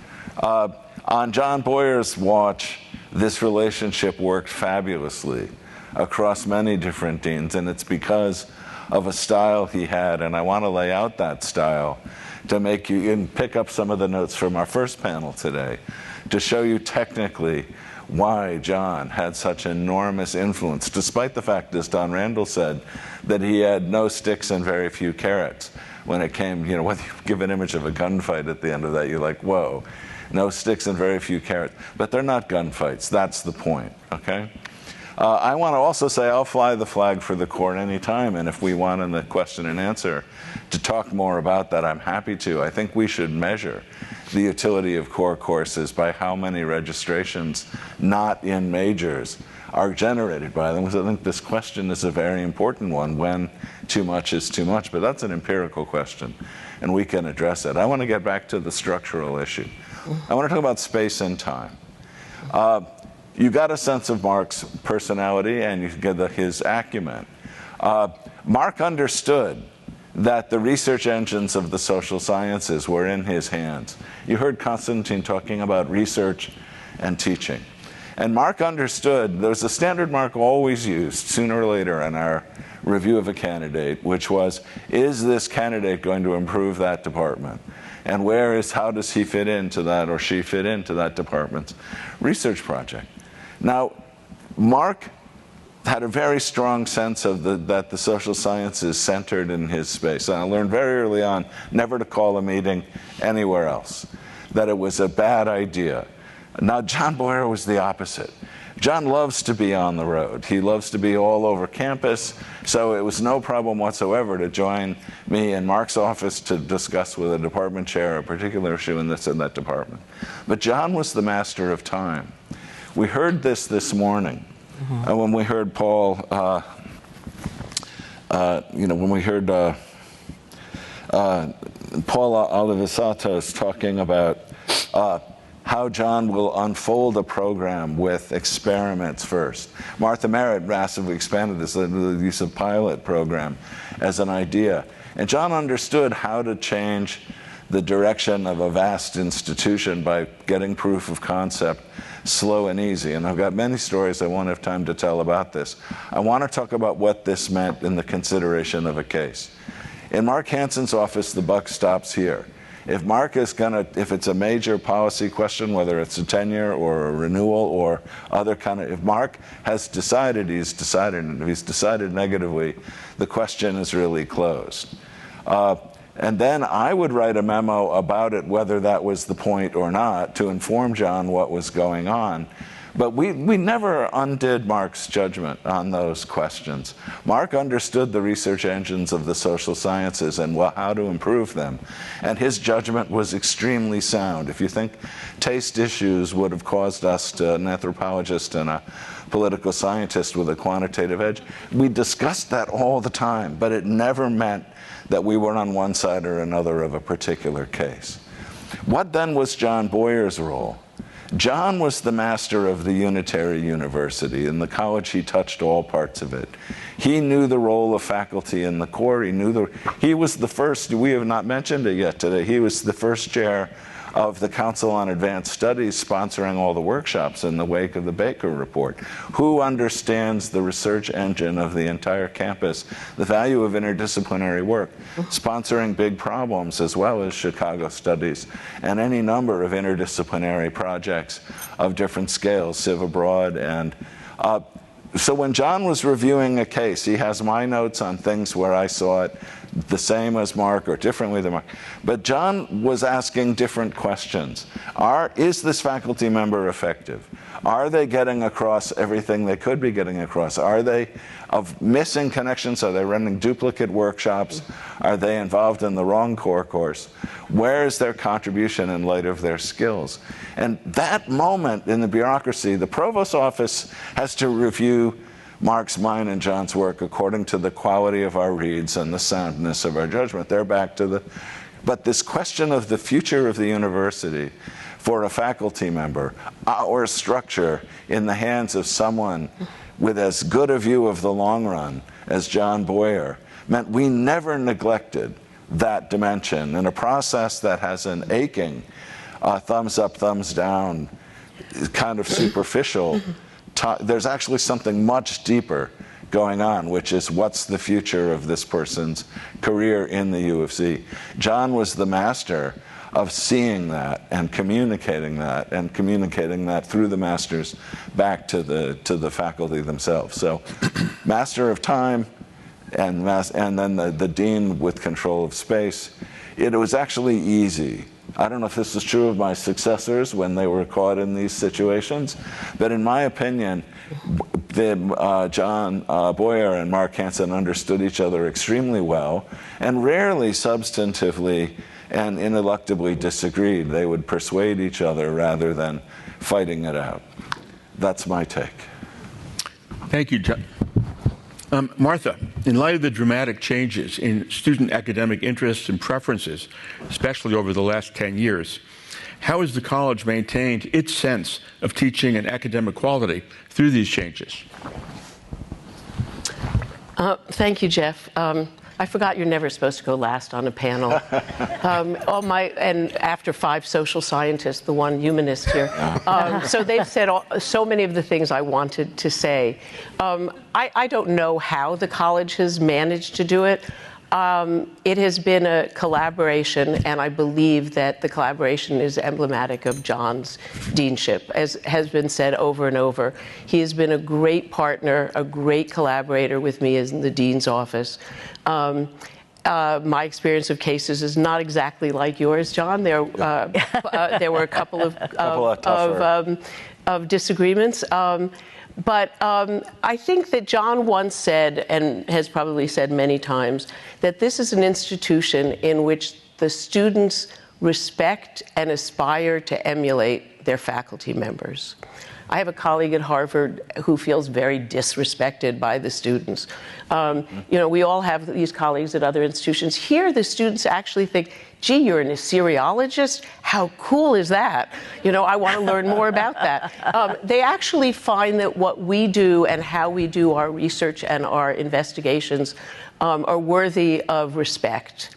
On John Boyer's watch, this relationship worked fabulously across many different deans, and it's because of a style he had, and I want to lay out that style to make you, and pick up some of the notes from our first panel today, to show you technically why John had such enormous influence, despite the fact, as Don Randall said, that he had no sticks and very few carrots. When it came, you know, when you give an image of a gunfight at the end of that, you're like, whoa, no sticks and very few carrots. But they're not gunfights, that's the point, okay? I want to also say I'll fly the flag for the core any time, and if we want in the question and answer to talk more about that, I'm happy to. I think we should measure the utility of core courses by how many registrations not in majors are generated by them, because I think this question is a very important one, when too much is too much, but that's an empirical question, and we can address it. I want to get back to the structural issue. I want to talk about space and time. You got a sense of Mark's personality and you get his acumen. Mark understood that the research engines of the social sciences were in his hands. You heard Constantin talking about research and teaching. And Mark understood, there's a standard Mark always used sooner or later in our review of a candidate, which was, is this candidate going to improve that department? And how does he fit into that, or she fit into that department's research project? Now, Mark had a very strong sense of that the social sciences centered in his space. And I learned very early on never to call a meeting anywhere else, that it was a bad idea. Now, John Boyer was the opposite. John loves to be on the road. He loves to be all over campus, so it was no problem whatsoever to join me in Mark's office to discuss with a department chair a particular issue in that department. But John was the master of time. We heard this morning when we heard Paul, when we heard Paul Alivisatos talking about how John will unfold a program with experiments first. Martha Merritt massively expanded this, the use of pilot program as an idea. And John understood how to change the direction of a vast institution by getting proof of concept slow and easy. And I've got many stories I won't have time to tell about this. I want to talk about what this meant in the consideration of a case. In Mark Hansen's office, the buck stops here. If Mark is if it's a major policy question, whether it's a tenure or a renewal or other if Mark has decided, he's decided, and if he's decided negatively, the question is really closed. And then I would write a memo about it, whether that was the point or not, to inform John what was going on. But we never undid Mark's judgment on those questions. Mark understood the research engines of the social sciences and how to improve them. And his judgment was extremely sound. If you think taste issues would have caused us to, an anthropologist and a political scientist with a quantitative edge, we discussed that all the time, but it never meant that we were on one side or another of a particular case. What then was John Boyer's role? John was the master of the Unitary University. In the college, he touched all parts of it. He knew the role of faculty in the core. He was the first, we have not mentioned it yet today, he was the first chair of the Council on Advanced Studies, sponsoring all the workshops in the wake of the Baker Report. Who understands the research engine of the entire campus, the value of interdisciplinary work, sponsoring big problems as well as Chicago Studies, and any number of interdisciplinary projects of different scales, Civ Abroad, and so when John was reviewing a case, he has my notes on things where I saw it the same as Mark or differently than Mark. But John was asking different questions. Is this faculty member effective? Are they getting across everything they could be getting across? Are they missing connections? Are they running duplicate workshops? Are they involved in the wrong core course? Where is their contribution in light of their skills? And that moment in the bureaucracy, the provost's office has to review Mark's, mine, and John's work according to the quality of our reads and the soundness of our judgment. They're back to the... But this question of the future of the university for a faculty member, our structure in the hands of someone with as good a view of the long run as John Boyer, meant we never neglected that dimension in a process that has an aching thumbs up, thumbs down, kind of superficial. There's actually something much deeper going on, which is what's the future of this person's career in the U of C. John was the master of seeing that and communicating that through the masters back to the faculty themselves. So master of time and then the dean with control of space. It was actually easy. I don't know if this is true of my successors when they were caught in these situations, but in my opinion, John Boyer and Mark Hansen understood each other extremely well and rarely substantively and ineluctably disagreed. They would persuade each other rather than fighting it out. That's my take. Thank you, John. Martha, in light of the dramatic changes in student academic interests and preferences, especially over the last 10 years, how has the college maintained its sense of teaching and academic quality through these changes? Thank you, Jeff. I forgot you're never supposed to go last on a panel. And after 5 social scientists, the one humanist here. So they've said so many of the things I wanted to say. I don't know how the college has managed to do it. It has been a collaboration, and I believe that the collaboration is emblematic of John's deanship. As has been said over and over, he has been a great partner, a great collaborator with me in the dean's office. My experience of cases is not exactly like yours, John. There were a couple of disagreements. But I think that John once said, and has probably said many times, that this is an institution in which the students respect and aspire to emulate their faculty members. I have a colleague at Harvard who feels very disrespected by the students. We all have these colleagues at other institutions. Here, the students actually think, gee, you're an Assyriologist? How cool is that? I want to learn more about that. They actually find that what we do and how we do our research and our investigations are worthy of respect.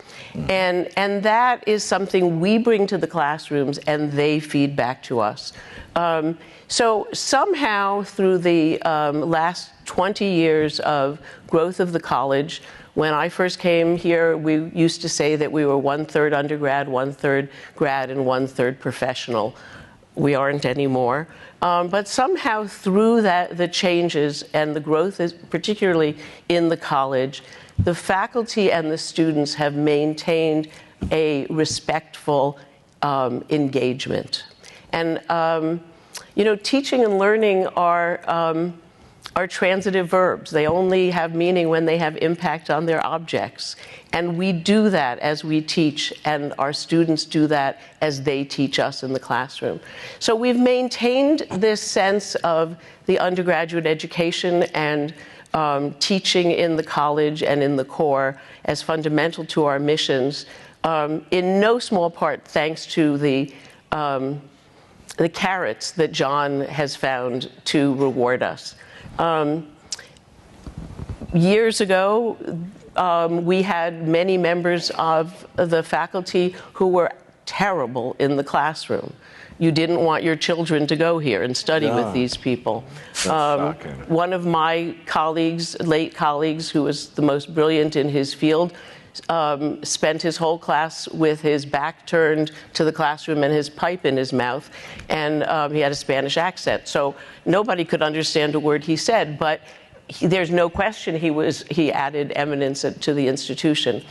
And that is something we bring to the classrooms and they feed back to us. So somehow through the last 20 years of growth of the college, when I first came here, we used to say that we were 1/3 undergrad, 1/3 grad, and 1/3 professional. We aren't anymore. But somehow through the changes and the growth, particularly in the college, the faculty and the students have maintained a respectful engagement. And teaching and learning are transitive verbs. They only have meaning when they have impact on their objects. And we do that as we teach, and our students do that as they teach us in the classroom. So we've maintained this sense of the undergraduate education and teaching in the college and in the core as fundamental to our missions, in no small part thanks to the the carrots that John has found to reward us. Years ago, we had many members of the faculty who were terrible in the classroom. You didn't want your children to go here and study with these people. One of my colleagues, late colleagues, who was the most brilliant in his field, spent his whole class with his back turned to the classroom and his pipe in his mouth, and he had a Spanish accent. So nobody could understand a word he said, but there's no question he added eminence to the institution.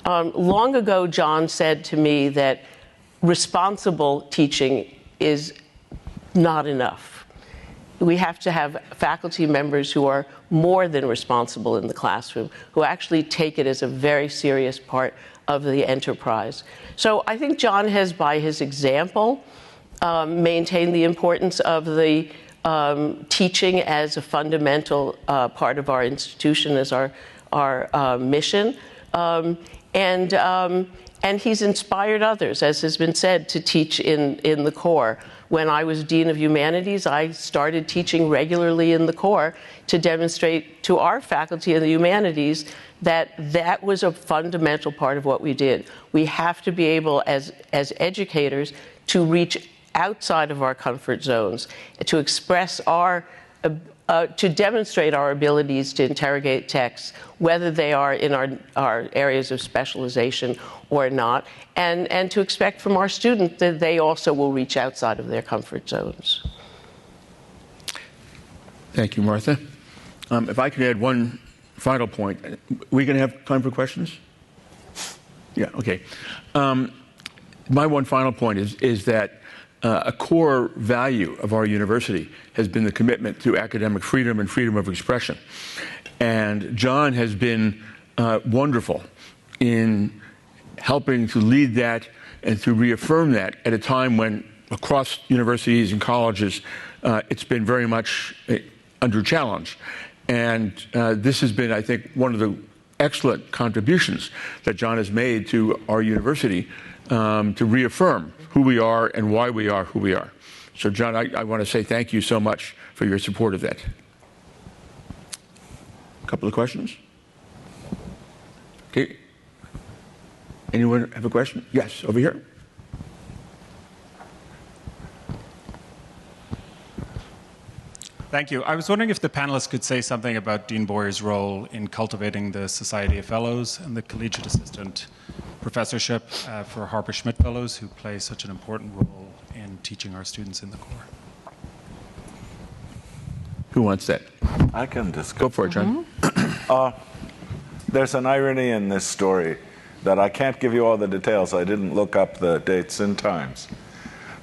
Long ago, John said to me that responsible teaching is not enough. We have to have faculty members who are more than responsible in the classroom, who actually take it as a very serious part of the enterprise. So I think John has, by his example, maintained the importance of the teaching as a fundamental part of our institution, as our mission. And he's inspired others, as has been said, to teach in the core. When I was Dean of Humanities, I started teaching regularly in the core to demonstrate to our faculty of the humanities that that was a fundamental part of what we did. We have to be able, as educators, to reach outside of our comfort zones, to express to demonstrate our abilities to interrogate texts, whether they are in our areas of specialization or not, and to expect from our students that they also will reach outside of their comfort zones. Thank you, Martha. If I could add one final point. We going to have time for questions? Yeah, okay. My one final point is that a core value of our university has been the commitment to academic freedom and freedom of expression. And John has been wonderful in helping to lead that and to reaffirm that at a time when across universities and colleges it's been very much under challenge. And this has been, I think, one of the excellent contributions that John has made to our university to reaffirm who we are and why we are who we are. So, John, I want to say thank you so much for your support of that. A couple of questions? Okay. Anyone have a question? Yes, over here. Thank you. I was wondering if the panelists could say something about Dean Boyer's role in cultivating the Society of Fellows and the Collegiate Assistant Professorship for Harper Schmidt Fellows, who play such an important role in teaching our students in the core. Who wants that? I can discuss. Go for it, John. There's an irony in this story that I can't give you all the details. I didn't look up the dates and times.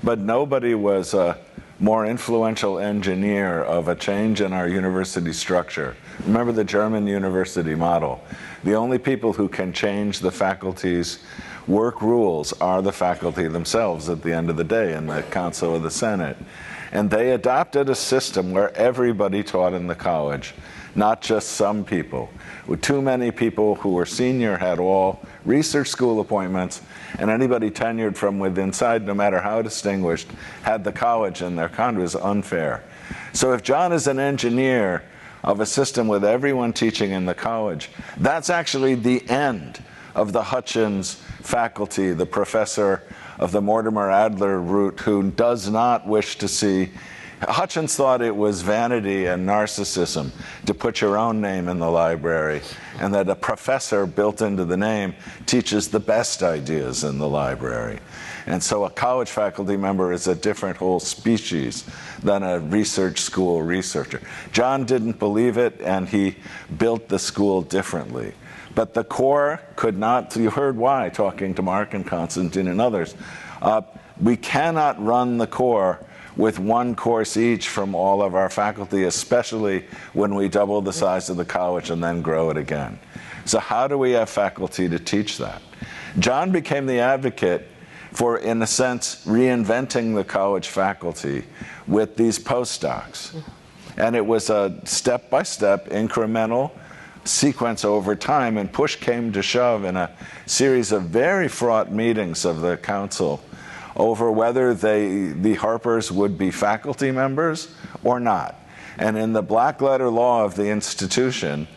But nobody was a more influential engineer of a change in our university structure. Remember the German university model. The only people who can change the faculty's work rules are the faculty themselves at the end of the day in the Council of the Senate. And they adopted a system where everybody taught in the college, not just some people. With too many people who were senior had all research school appointments, and anybody tenured from within inside, no matter how distinguished, had the college in their conduct. It was unfair. So if John is an engineer of a system with everyone teaching in the college, that's actually the end of the Hutchins faculty, the professor of the Mortimer Adler route, who does not wish to see. Hutchins thought it was vanity and narcissism to put your own name in the library, and that a professor built into the name teaches the best ideas in the library. And so a college faculty member is a different whole species than a research school researcher. John didn't believe it, and he built the school differently. But the core could not, you heard why, talking to Mark and Constantin and others. We cannot run the core with one course each from all of our faculty, especially when we double the size of the college and then grow it again. So how do we have faculty to teach that? John became the advocate for, in a sense, reinventing the college faculty with these postdocs. And it was a step-by-step, incremental sequence over time, and push came to shove in a series of very fraught meetings of the council over whether the Harpers would be faculty members or not. And in the black letter law of the institution,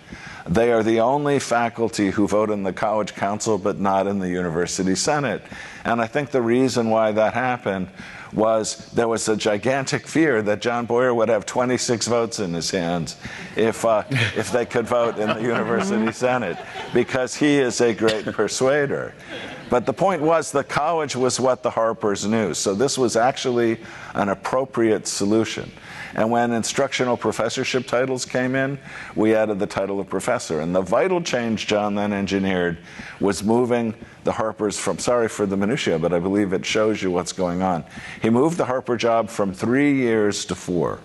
they are the only faculty who vote in the college council but not in the university senate. And I think the reason why that happened was there was a gigantic fear that John Boyer would have 26 votes in his hands if they could vote in the university senate, because he is a great persuader. But the point was the college was what the Harpers knew, so this was actually an appropriate solution. And when instructional professorship titles came in, we added the title of professor. And the vital change John then engineered was moving the Harpers from, sorry for the minutiae, but I believe it shows you what's going on. He moved the Harper job from 3 years to 4.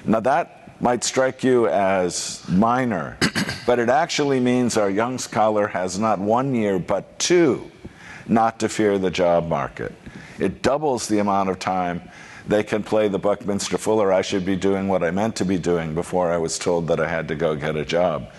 Now that might strike you as minor, but it actually means our young scholar has not 1 year, but 2 not to fear the job market. It doubles the amount of time they can play the Buckminster Fuller, I should be doing what I meant to be doing before I was told that I had to go get a job.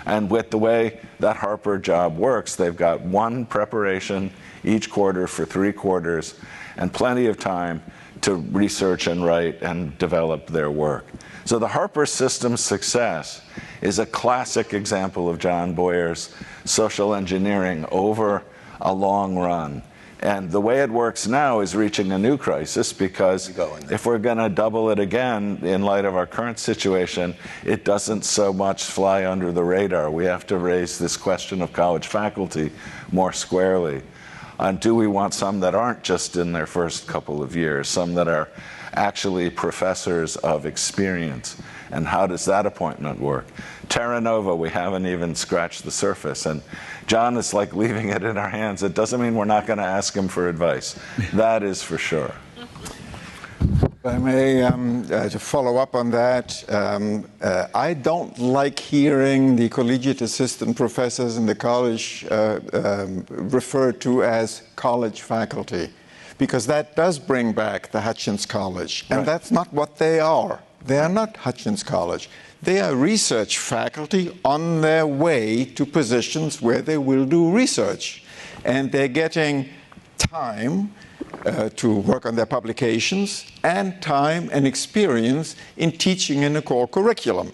And with the way that Harper job works, they've got 1 preparation each quarter for 3 quarters and plenty of time to research and write and develop their work. So the Harper system's success is a classic example of John Boyer's social engineering over a long run. And the way it works now is reaching a new crisis, because if we're going to double it again in light of our current situation, it doesn't so much fly under the radar. We have to raise this question of college faculty more squarely. And do we want some that aren't just in their first couple of years, some that are actually professors of experience? And how does that appointment work? Terra Nova, we haven't even scratched the surface. And John is like leaving it in our hands. It doesn't mean we're not going to ask him for advice. That is for sure. If I may, to follow up on that, I don't like hearing the collegiate assistant professors in the college referred to as college faculty, because that does bring back the Hutchins College. And that's not what they are. They are not Hutchins College. They are research faculty on their way to positions where they will do research. And they're getting time to work on their publications and time and experience in teaching in a core curriculum.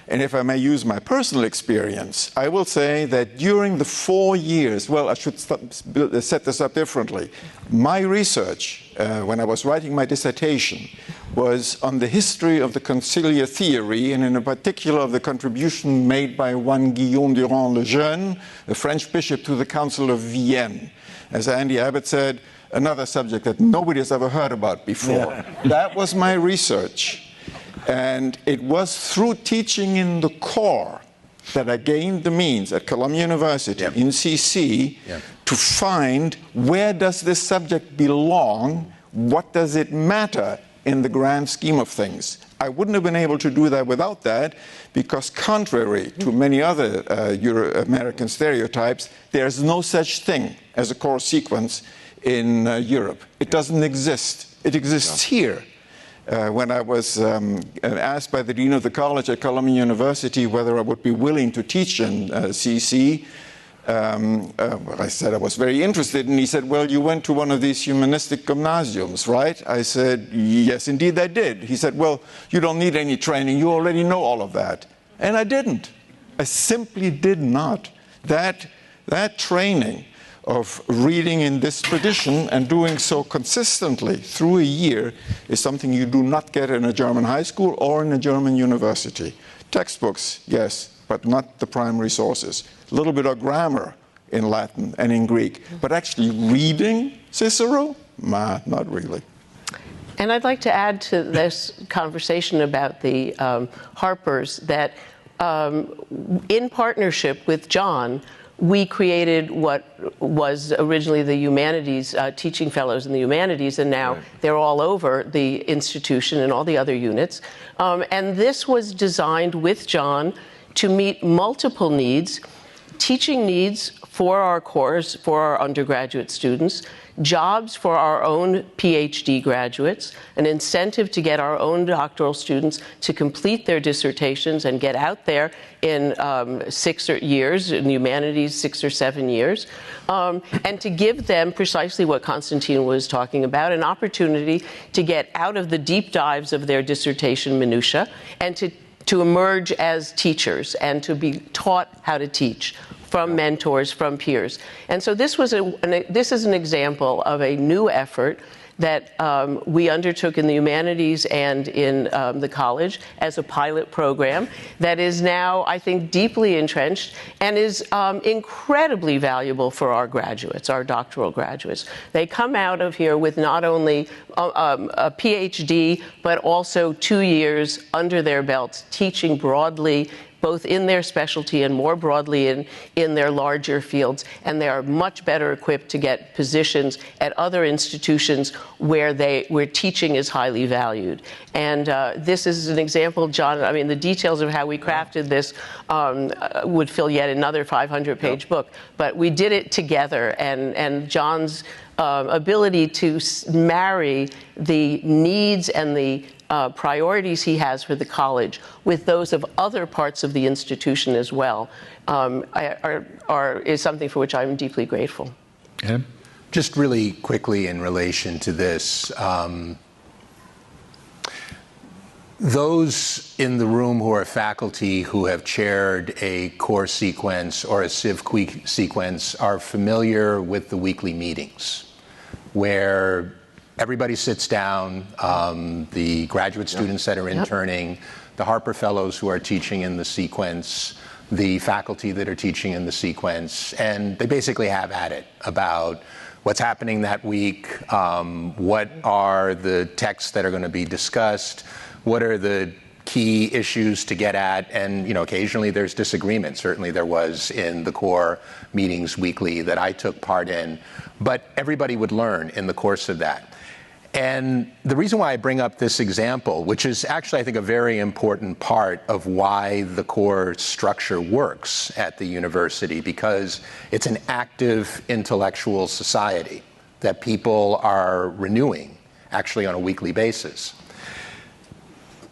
And if I may use my personal experience, I will say that during the 4 years, well, I should set this up differently. My research, when I was writing my dissertation, was on the history of the conciliar theory, and in particular of the contribution made by one Guillaume Durand le Jeune, a French bishop, to the Council of Vienne. As Andy Abbott said, another subject that nobody has ever heard about before. Yeah. That was my research. And it was through teaching in the core that I gained the means at Columbia University in CC to find where does this subject belong, what does it matter in the grand scheme of things. I wouldn't have been able to do that without that, because contrary to many other Euro-American stereotypes, there's no such thing as a core sequence in Europe. It doesn't exist. It exists here. When I was asked by the dean of the college at Columbia University whether I would be willing to teach in CC, I said I was very interested, and he said, well, you went to one of these humanistic gymnasiums, right? I said, yes, indeed I did. He said, well, you don't need any training. You already know all of that. And I didn't. I simply did not. That training of reading in this tradition and doing so consistently through a year is something you do not get in a German high school or in a German university. Textbooks, yes, but not the primary sources. A little bit of grammar in Latin and in Greek, but actually reading Cicero? Not really. And I'd like to add to this conversation about the Harpers that in partnership with John, we created what was originally the humanities, teaching fellows in the humanities, and now they're all over the institution and all the other units. And this was designed with John to meet multiple needs, teaching needs for our course, for our undergraduate students, jobs for our own PhD graduates, an incentive to get our own doctoral students to complete their dissertations and get out there in 6 years, in humanities, 6 or 7 years, and to give them precisely what Constantin was talking about, an opportunity to get out of the deep dives of their dissertation minutiae and to emerge as teachers and to be taught how to teach from mentors, from peers. And so this is an example of a new effort that we undertook in the humanities and in the college as a pilot program that is now, I think, deeply entrenched and is incredibly valuable for our graduates, our doctoral graduates. They come out of here with not only a PhD, but also 2 years under their belts teaching broadly, both in their specialty and more broadly in their larger fields, and they are much better equipped to get positions at other institutions where teaching is highly valued. And this is an example, John, I mean, the details of how we crafted this would fill yet another 500-page book, but we did it together, and John's ability to marry the needs and the priorities he has for the college with those of other parts of the institution as well is something for which I'm deeply grateful. Yeah. Just really quickly in relation to this, those in the room who are faculty who have chaired a core sequence or a Civ sequence are familiar with the weekly meetings where everybody sits down, the graduate students that are interning, the Harper Fellows who are teaching in the sequence, the faculty that are teaching in the sequence, and they basically have at it about what's happening that week, what are the texts that are going to be discussed, what are the key issues to get at, and occasionally there's disagreement. Certainly there was in the core meetings weekly that I took part in, but everybody would learn in the course of that. And the reason why I bring up this example, which is actually, I think, a very important part of why the core structure works at the university, because it's an active intellectual society that people are renewing, actually on a weekly basis.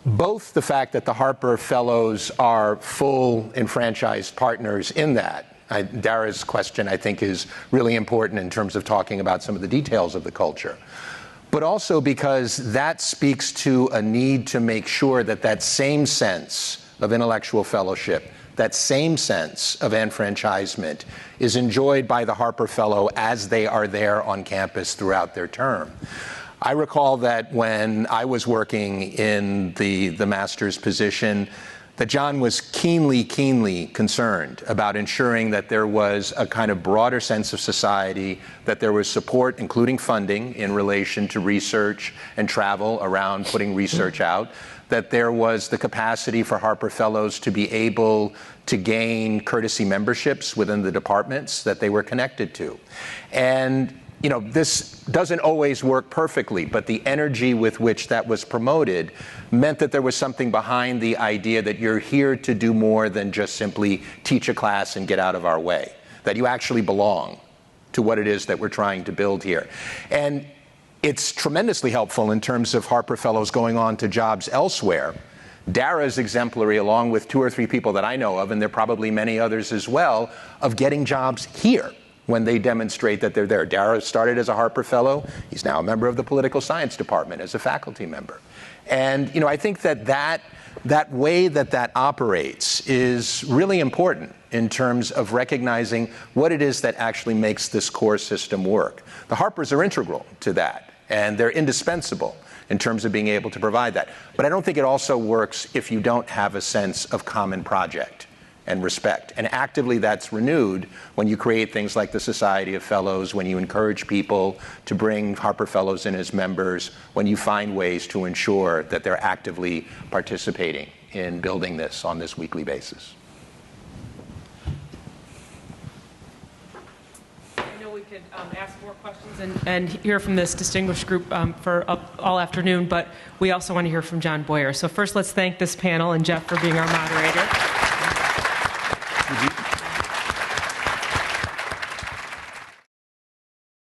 Both the fact that the Harper Fellows are full enfranchised partners in that, Dara's question, I think, is really important in terms of talking about some of the details of the culture. But also because that speaks to a need to make sure that that same sense of intellectual fellowship, that same sense of enfranchisement is enjoyed by the Harper Fellow as they are there on campus throughout their term. I recall that when I was working in the master's position, that John was keenly concerned about ensuring that there was a kind of broader sense of society, that there was support, including funding, in relation to research and travel around putting research out, that there was the capacity for Harper Fellows to be able to gain courtesy memberships within the departments that they were connected to. And this doesn't always work perfectly, but the energy with which that was promoted meant that there was something behind the idea that you're here to do more than just simply teach a class and get out of our way, that you actually belong to what it is that we're trying to build here. And it's tremendously helpful in terms of Harper Fellows going on to jobs elsewhere. Dara's exemplary, along with 2 or 3 people that I know of, and there are probably many others as well, of getting jobs here when they demonstrate that they're there. Dara started as a Harper Fellow. He's now a member of the political science department as a faculty member. And I think that way that operates is really important in terms of recognizing what it is that actually makes this core system work. The Harpers are integral to that, and they're indispensable in terms of being able to provide that. But I don't think it also works if you don't have a sense of common project and respect. And actively that's renewed when you create things like the Society of Fellows, when you encourage people to bring Harper Fellows in as members, when you find ways to ensure that they're actively participating in building this on this weekly basis. I know we could ask more questions and hear from this distinguished group for all afternoon, but we also want to hear from John Boyer. So first let's thank this panel and Jeff for being our moderator.